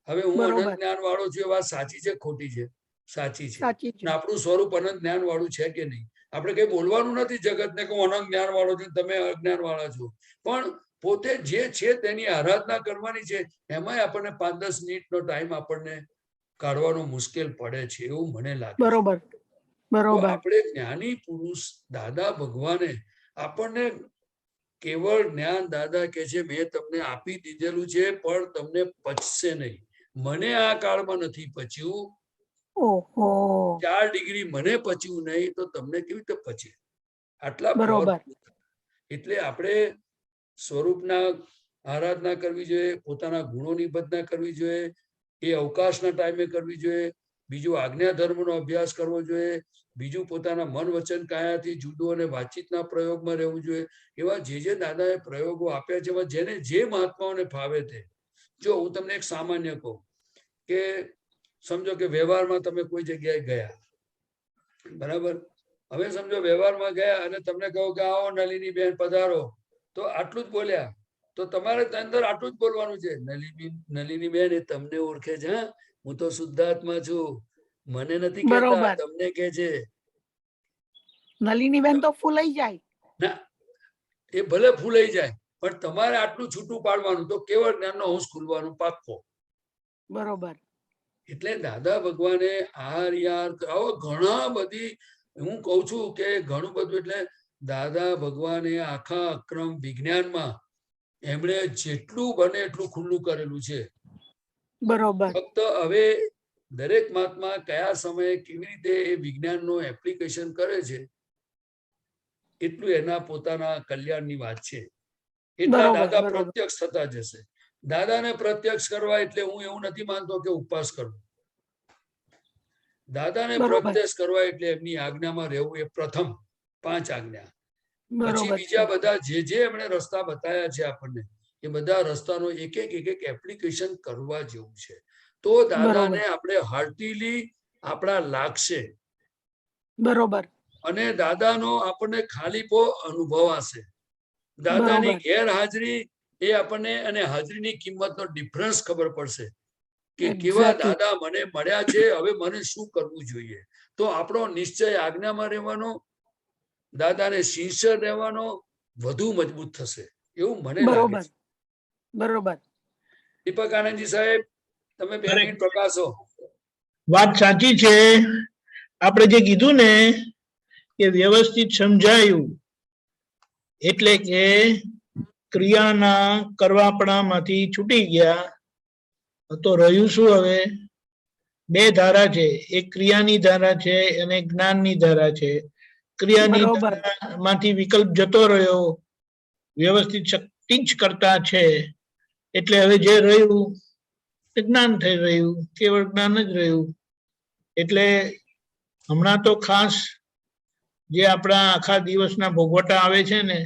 હવે હું બરોબર. અનંત જ્ઞાન વાળો છું, એ વાત સાચી છે ખોટી છે? સાચી છે. સાચી છે. અને આપણું સ્વરૂપ અનંત જ્ઞાન વાળું છે કે નહીં? આપણે કઈ બોલવાનું નથી જગતને કે હું અનંત જ્ઞાન વાળો છું, તમે અજ્ઞાન વાળા છો, પણ પોતે જે છે તેની આરાધના કરવાની છે. એમાંય આપણને 5-10 મિનિટનો ટાઈમ આપણને કાઢવાનો મુશ્કેલ પડે છે, એવું મને લાગે છે. બરોબર. તો બરોબર. આપણે જ્ઞાની પુરુષ દાદા ભગવાને આપણને કેવળ જ્ઞાન, દાદા કે છે મેં તમને આપી દીધેલું છે, પણ તમને પચશે નહીં. મને આ કાળમાં નથી પચ્યું. ઓહો, 4 ડિગ્રી મને પચ્યું નહીં, તો તમને કેવી રીતે પચે? આટલા બરોબર. powerful. એટલે આપણે સ્વરૂપના આરાધના કરવી જોઈએ, પોતાના ગુણોની ભજના કરવી જોઈએ, એ અવકાશના ટાઈમે કરવી જોઈએ, બીજું આજ્ઞા ધર્મનો અભ્યાસ કરવો જોઈએ, બીજું પોતાના મન વચન કાયાથી જુદો અને વાતચીતના પ્રયોગમાં રહેવું જોઈએ. એવા જે દાદાએ પ્રયોગો આપ્યા છે એમાં જેને જે મહાત્માઓને ફાવે તે. જો હું તમને એક સામાન્ય કહું કે સમજો કે વ્યવહારમાં તમે કોઈ જગ્યાએ ગયા, બરાબર, હવે સમજો વ્યવહારમાં ગયા અને તમને કહો કે આવો નલિની બેન પધારો, તો આટલું જ બોલ્યા તો તમારે અંદર આટલું જ બોલવાનું છે, નલિની બેન એ તમને ઓળખે છે, હા, હું તો શુદ્ધાત્મા છું, મને નથી કહેતા, બરોબર. તમને કહે છે. નલિની બેન તો ફૂલાઈ જાય. ના, એ ભલે ફૂલાઈ જાય પણ તમારે આટલું છૂટું પાડવાનું, તો કેવળ જ્ઞાનનો અંશ ખુલવાનું પાક્કો. બરોબર. એટલે દાદા ભગવાને આહાર યાર આવો ઘણા બધી, હું કઉ છું કે ઘણું બધું, એટલે દાદા ભગવાને આખા અક્રમ વિજ્ઞાનમાં એમણે જેટલું બને એટલું ખુલ્લું કરેલું છે. બરોબર. ફક્ત હવે દરેક મહાત્મા કયા સમયે કેવી રીતે એ વિજ્ઞાનનું એપ્લિકેશન કરે છે એટલું એના પોતાના કલ્યાણની વાત છે. એટલા બરોબર, દાદા બરોબર. પ્રત્યક્ષ થતા જશે. દાદાને પ્રત્યક્ષ કરવા એટલે હું એવું નથી માનતો કે ઉપવાસ કરવો. દાદાને બરોબર. પ્રત્યક્ષ કરવા એટલે એમની આજ્ઞામાં રહેવું, એ પ્રથમ 5 આજ્ઞા. પછી બરોબર છે. બીજા બધા જે એમણે રસ્તા બતાવ્યા છે આપણને, એ બધા રસ્તાનો એક એક એપ્લિકેશન કરવા જેવું છે. તો દાદાને આપણે હાર્ટીલી આપણા લાગશે. બરોબર. અને દાદાનો આપણને ખાલીપો અનુભવાશે. દાદાની બરોબર. ગેરહાજરી એ આપણને અને હાજરીની કિંમતનો ડિફરન્સ ખબર પડશે કે કેવા Exactly. દાદા મને મળ્યા છે, હવે મને શું કરવું જોઈએ. તો આપણો નિશ્ચય આજ્ઞામાં રહેવાનો, દાદાને સિન્સિયર રહેવાનો વધુ મજબૂત થશે એવું મને લાગે બરોબર. છે. બરોબર. દીપક આનંદજી સાહેબ, તમે 2 મિનિટ પ્રકાશો. વાત સાચી છે. આપણે જે કીધું ને કે વ્યવસ્થિત સમજાયું, એટલે કે ક્રિયાના કરવાપણામાંથી છૂટી ગયા, તો રહ્યું શું? હવે 2 ધારા છે, એક ક્રિયાની ધારા છે અને જ્ઞાનની ધારા છે. ક્રિયાની બરોબર. ધારામાંથી વિકલ્પ જતો રહ્યો, વ્યવસ્થિત શક્તિ જ કરતા છે, એટલે હવે જે રહ્યું તે જ્ઞાન થઈ રહ્યું, કેવળ જ્ઞાન જ રહ્યું. એટલે હમણાં તો ખાસ જે આપણા આખા દિવસના ભોગવટા આવે છે ને,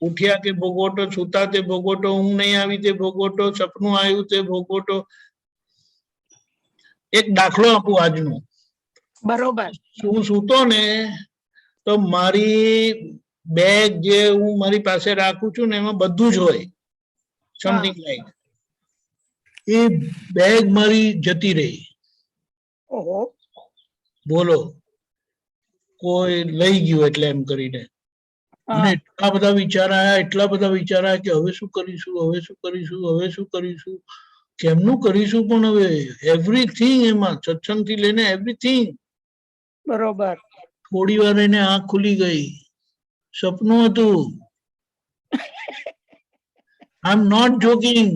ઉઠ્યા કે ભોગવટો, સુતા તે ભોગવટો, ઊંઘ નહીં આવી તે ભોગવટો, સપનું આવ્યું તે ભોગવટો. એક દાખલો આપું આજનો. બરોબર. હું સૂતો ને તો મારી બેગ જે હું મારી પાસે રાખું છું ને એમાં બધું જ હોય, સમથિંગ લાઈક. એ બેગ મારી જતી રહી. ઓહો. બોલો, કોઈ લઈ ગયું એટલે એમ કરીને. અને એટલા બધા વિચાર આવ્યા કે હવે શું કરીશું, હવે શું કરીશું, હવે શું કરીશું, કેમનું કરીશું. પણ હવે એવરીથિંગ એમાં, સત્સંગથી લઈને એવરીથિંગ. બરોબર. થોડી વાર એને આંખ ખુલી ગઈ, સપનું હતું. આઈ એમ નોટ જોકિંગ.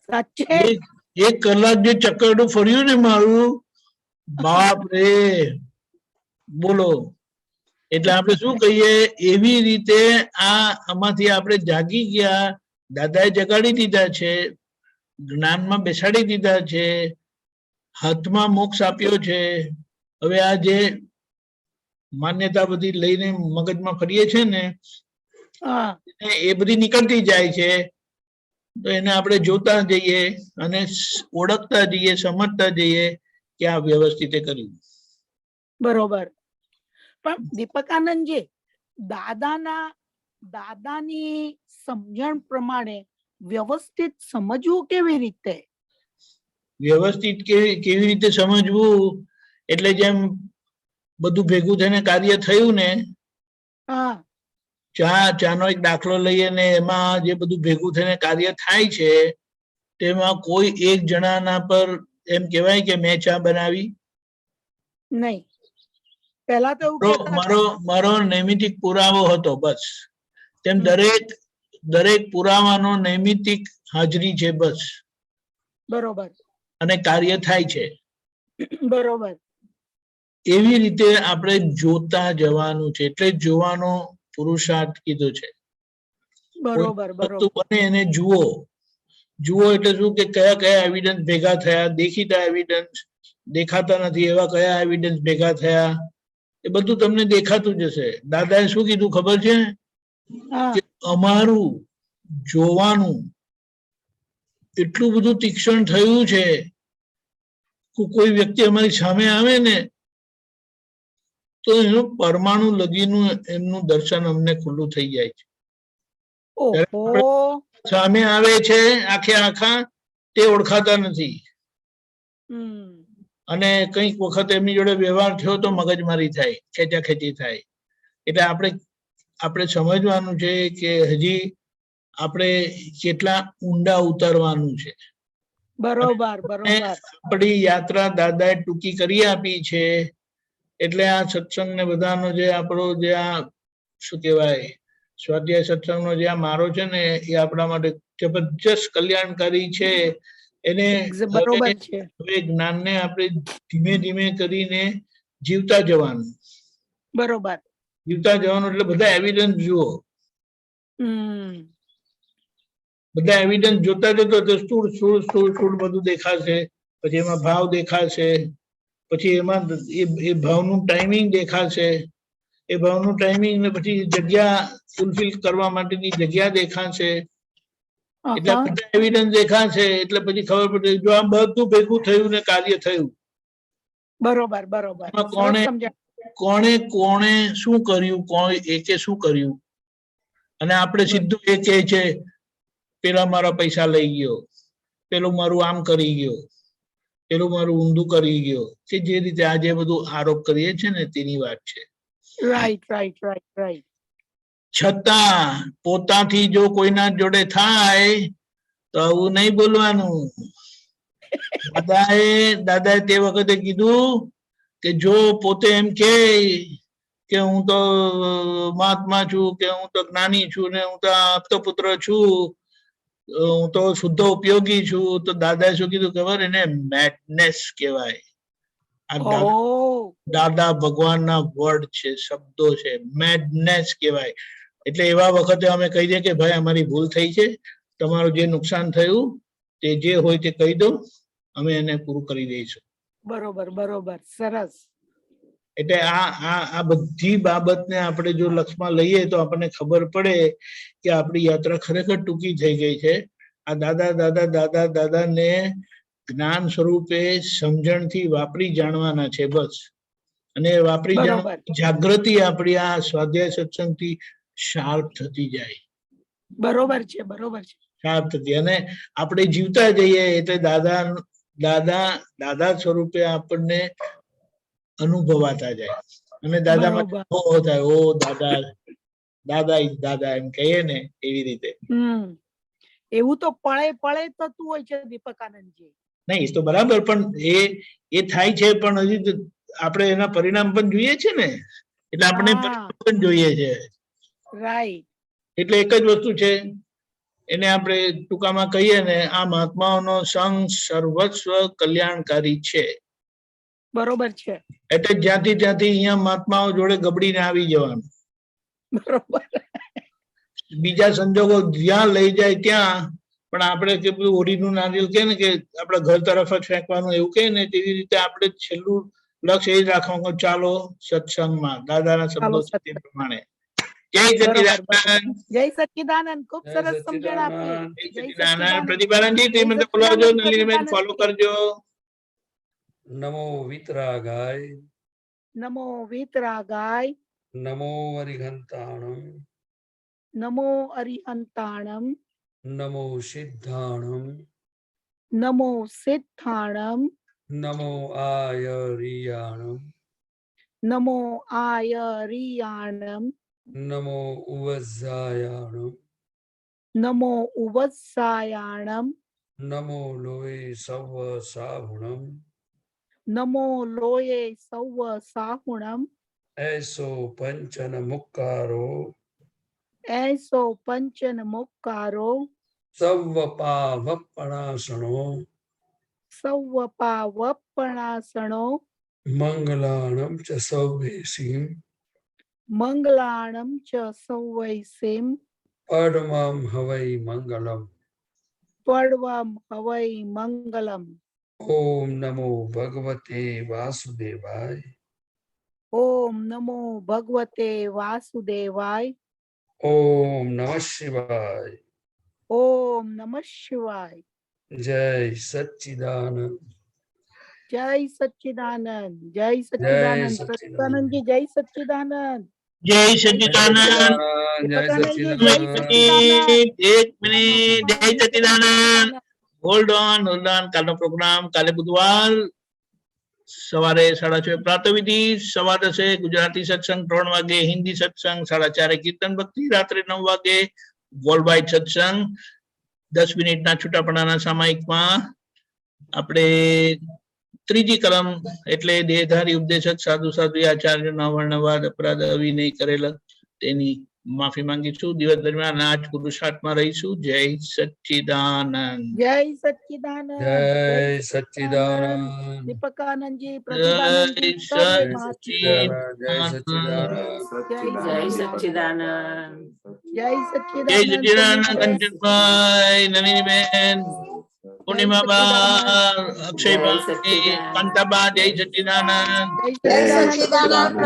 સાચે. 1 કલાક જે ચક્કરડું ફર્યું ને મારું, બાપ રે, બોલો. એટલે આપણે શું કહીએ, એવી રીતે આમાંથી આપણે જાગી ગયા. દાદાએ જગાડી દીધા છે, જ્ઞાનમાં બેસાડી દીધા છે, હાથમાં મોક્ષ આપ્યો છે. હવે આ જે માન્યતા બધી લઈને મગજમાં ફરીએ છે ને, એ બધી નીકળતી જાય છે. તો એને આપણે જોતા જઈએ અને ઓળખતા જઈએ, સમજતા જઈએ કે આ વ્યવસ્થિત કર્યું. બરોબર. પણ દીપકાનંદજી, દાદાની સમજણ પ્રમાણે વ્યવસ્થિત સમજવું કેવી રીતે? વ્યવસ્થિત કેવી રીતે સમજવું એટલે જેમ બધું ભેગું થઈને કાર્ય થયું ને, ચાનો એક દાખલો લઈએ ને એમાં જે બધું ભેગું થઈને કાર્ય થાય છે તેમાં કોઈ એક જણાના પર એમ કહેવાય કે મેં ચા બનાવી નહીં. પહેલા તો મારો નૈમિતિક પુરાવો હતો, બસ. તેમ દરેક પુરાવાનો નૈમિતિક હાજરી છે, બસ. બરોબર. અને કાર્ય થાય છે. બરોબર. એવી રીતે આપણે જોતા જવાનું છે, એટલે જોવાનો પુરુષાર્થ કીધો છે. બરોબર. બને એને જુઓ, જુઓ એટલે શું કે કયા કયા એવિડન્સ ભેગા થયા, દેખીતા એવિડન્સ, દેખાતા નથી એવા કયા એવિડન્સ ભેગા થયા, એ બધું તમને દેખાતું જશે. દાદાએ શું કીધું ખબર છે? હા કે અમારું જોવાનું એટલું બધું તીક્ષ્ણ થયું છે કે કોઈ વ્યક્તિ અમારી સામે આવે ને તો એનું પરમાણુ લગીનું એમનું દર્શન અમને ખુલ્લું થઈ જાય છે. ઓહો સામે આવે છે આખે આખા, તે ઓળખાતા નથી. અને કંઈક વખત એમની જોડે વ્યવહાર થયો તો મગજમારી થાય, ખેંચાખેંચી થાય. એટલે આપણે સમજવાનું છે કે હજી આપણે કેટલા ઊંડા ઉતરવાનું છે. બરોબર બરોબર. આપણી યાત્રા દાદાએ ટૂંકી કરી આપી છે. એટલે આ સત્સંગ ને બધાનો જે આપણો જે આ શું કહેવાય સ્વાધ્યાય સત્સંગનો જે આ મારો છે ને એ આપણા માટે જબરજસ્ત કલ્યાણકારી છે. એને બરોબર છે. હવે જ્ઞાનને આપણે ધીમે ધીમે કરીને જીવતા જવાનું. બરોબર. જીવતા જવાનું એટલે બધા એવિડન્સ જુઓ. બધા એવિડન્સ જોતા જતો તો સ્થૂળ સ્થૂળ સ્થૂળ સ્થૂળ બધું દેખાશે. પછી એમાં ભાવ દેખાશે, પછી એમાં એ ભાવનું ટાઈમિંગ દેખાશે, એ ભાવનું ટાઈમિંગ ને પછી જગ્યા ફૂલફિલ કરવા માટેની જગ્યા દેખાશે. એટલે બધા એવિડન્સ દેખાશે એટલે પછી ખબર પડે જો આ બધું ભેગું થયું ને કાર્ય થયું. બરોબર બરોબર. કોણે કોણે શું કર્યું, કોણ એકે શું કર્યું, અને આપણે સીધું એ કહે છે પેલા મારા પૈસા લઈ ગયો, પેલું મારું આમ કરી ગયો, પેલું મારું ઊંધું કરી ગયો, કે જે રીતે આજે બધું આરોપ કરીએ છે ને તેની વાત છે. Right right right right. છતાં પોતાથી જો કોઈના જોડે થાય તો આવું નહીં બોલવાનું. દાદાએ તે વખતે કીધું કે જો પોતે એમ કે હું તો મહાત્મા છું, કે હું તો જ્ઞાની છું, ને હું તો આપતો પુત્ર છું, હું તો શુદ્ધ ઉપયોગી છું, તો દાદાએ શું કીધું ખબર? એને મેડનેસ કહેવાય. દાદા ભગવાનના વર્ડ છે, શબ્દો છે, મેડનેસ કહેવાય. એટલે એવા વખતે અમે કહી દઈએ કે ભાઈ અમારી ભૂલ થઈ છે, તમારું જે નુકસાન થયું તે જે હોય તે કહી દો, અમે એને પૂરું કરી દઈશું. બરોબર બરોબર. સરસ. એટલે આ બધી બાબતને આપણે જો લક્ષમાં લઈએ તો આપણને ખબર પડે કે આપણી યાત્રા ખરેખર ટૂંકી થઈ ગઈ છે. આ દાદા દાદા દાદા દાદાને જ્ઞાન સ્વરૂપે સમજણથી વાપરી જાણવાના છે બસ. અને વાપરી જાગૃતિ આપણી આ સ્વાધ્યાય સત્સંગથી શાર્પ થતી જાય. બરોબર છે બરોબર છે. શાર્પ થતી, અને આપણે જીવતા જઈએ એટલે દાદા દાદા દાદા સ્વરૂપે આપણને અનુભવાતા જાય. અને દાદામાં થાય, ઓ દાદા દાદા ઇઝ દાદા એમ કહીએ ને એવી રીતે. એવું તો પળે પળે થતું હોય છે દીપકાનંદજી. નહીં તો બરાબર, પણ એ થાય છે, પણ હજી આપણે એના પરિણામ પણ જોઈએ છે ને, એટલે આપણે પરિણામ પણ જોઈએ છે. રાઈટ. એટલે એક જ વસ્તુ છે, એને આપણે ટૂંકામાં કહીએ ને, આ મહાત્માઓનો સંગ સર્વસ્વ કલ્યાણકારી છે. બરોબર છે. એટલે જ્યાંથી અહીંયા મહાત્માઓ જોડે ગબડીને આવી જવાનું. બરોબર. બીજા સંજોગો જ્યાં લઈ જાય ત્યાં, પણ આપણે કે ઓરીનું નારિયેલ કે ને કે આપણા ઘર તરફ જ ફેંકવાનું એવું કહે ને, તેવી રીતે આપણે છેલ્લું લક્ષ્ય એ જ રાખવાનું, ચાલો સત્સંગમાં દાદાના શબ્દો તે પ્રમાણે. જય સચ્ચિદાનંદ. જય સચ્ચિદાનંદ. ખૂબ સરસ સમજણ આપી. જય સચ્ચિદાનંદ. પ્રતિભાનંદજી તે મને બોલાવજો, નલિનીબેન ફોલો કરજો. નમો વિતરાગાય. નમો વિતરાગાય. નમો અરિહંતાણમ. નમો અરિહંતાણમ. નમો સિદ્ધાણમ. નમો સિદ્ધાણમ. નમો આયરિયાણમ. નમો આયરિયાણમ. નમો ઉવઝાયાણમ. નમો ઉવત્સાયાણમ. નમો લોય સવ સાહુણમ. નમો લોયે સૌ સાહુણમ. એસો પંચન મુક્કારો. એસો પંચન મુક્કારો. સવ પાવપણાસણો. સૌ પાવપણાસણો. મંગલાણમ ચ સૌવેસીમ. મંગલાણમ ચ સૌવૈસીમ. પરમં હવૈ મંગલમ. પર્વમ હવૈ મંગલમ. ઓમ નમો ભગવતે વાસુદેવાય. ઓમ નમો ભગવતે વાસુદેવાય. ઓમ નમઃ શિવાય. ઓમ નમઃ શિવાય. જય સચ્ચિદાનંદ. જય સચ્ચિદાનંદ. જય જય સચ્ચિદાનંદ. સચ્ચિદાનંદ. પ્રસન્નજી જય સચ્ચિદાનંદ. જય સચ્ચિદાનંદ. જય પ્રસન્નજી જય સચ્ચિદાનંદ. એક મિનિટ. જય સચ્ચિદાનંદ. Hold on. કાલનો પ્રોગ્રામ કાલે બુધવાર સવારે 6:30 પ્રાતઃવિધિ, 10:15 ગુજરાતી સત્સંગ, 3 વાગે હિન્દી સત્સંગ, 4:30 કીર્તન ભક્તિ, રાત્રે 9 વાગે વર્લ્ડ વાઇડ સત્સંગ. 10 મિનિટના છૂટાપડાના સામાયિકમાં આપણે ત્રીજી કલમ એટલે દેહધારી ઉપદેશક સાધુ સાધ્વી આચાર્યના વર્ણવાદ અપરાધ અવિનય કરેલા તેની માફી માંગીશું. દિવસ દરમિયાન આજ પુરુષાર્થમાં રહીશું. જય સચ્ચિદાનંદ. જય સચ્ચિદાનંદ. જય સચ્ચિદાનંદ. દીપકાનંદજી, જય પ્રતિભાનંદજી, સર્વે મહાત્માઓ. જય સચ્ચિદાનંદ. જય સચ્ચિદાનંદ. જય જય સચ્ચિદાનંદ. સચ્ચિદાનંદ. કંચનભાઈ, નલિનીબેન, પૂર્ણિમાબા, અક્ષયભાઈ, કાંતાબા, જય સચ્ચિદાનંદ. જય સચ્ચિદાનંદ.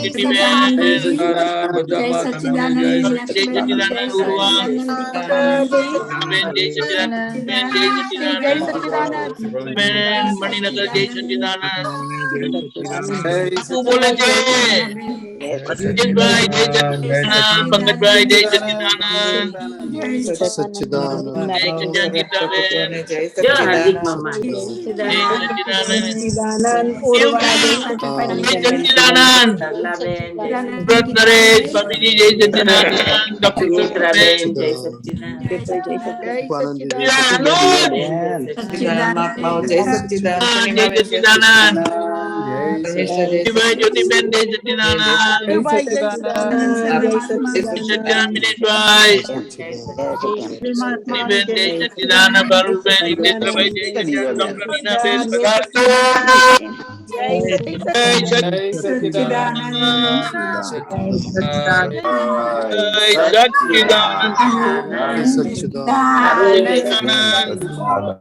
કીર્તિબેન, જય બધા માતાઓને જય સચ્ચિદાનંદ. સચ્ચિદાનંદ. ઉર્વા બેન, જય સચ્ચિદાનંદ. બેન, જય જય સચ્ચિદાનંદ. સચ્ચિદાનંદ. બેન, મણિનગર, જય સચ્ચિદાનંદ. શું બોલે છે? અજીતભાઈ, જય સચ્ચિદાનંદ. પંકજભાઈ, જય સચ્ચિદાનંદ. જય ગીતાબેન, જય સચ્ચિદાનંદ. સુરત નરેશ, ભાભીજી, જય સચ્ચિદાનંદ. ડોક્ટર સુરતબેન, જય સચ્ચિદાનંદ. જય સચ્ચિદાનંદ. જ્યોતિબેન, જય સચ્ચિદાનંદ. ભાઈ જય સચ્ચિદાનંદ. સચ્ચિદાનંદ મિનેશભાઈ, બેન, જય સચ્ચિદાનંદ. ભારુલબેન, હિતેન્દ્રભાઈ, જય સચ્ચિદાનંદ. ડોક્ટર નીનાબેન, પધારજો. જય સચ્ચિદાનંદ. જય સચ્ચિદાનંદ.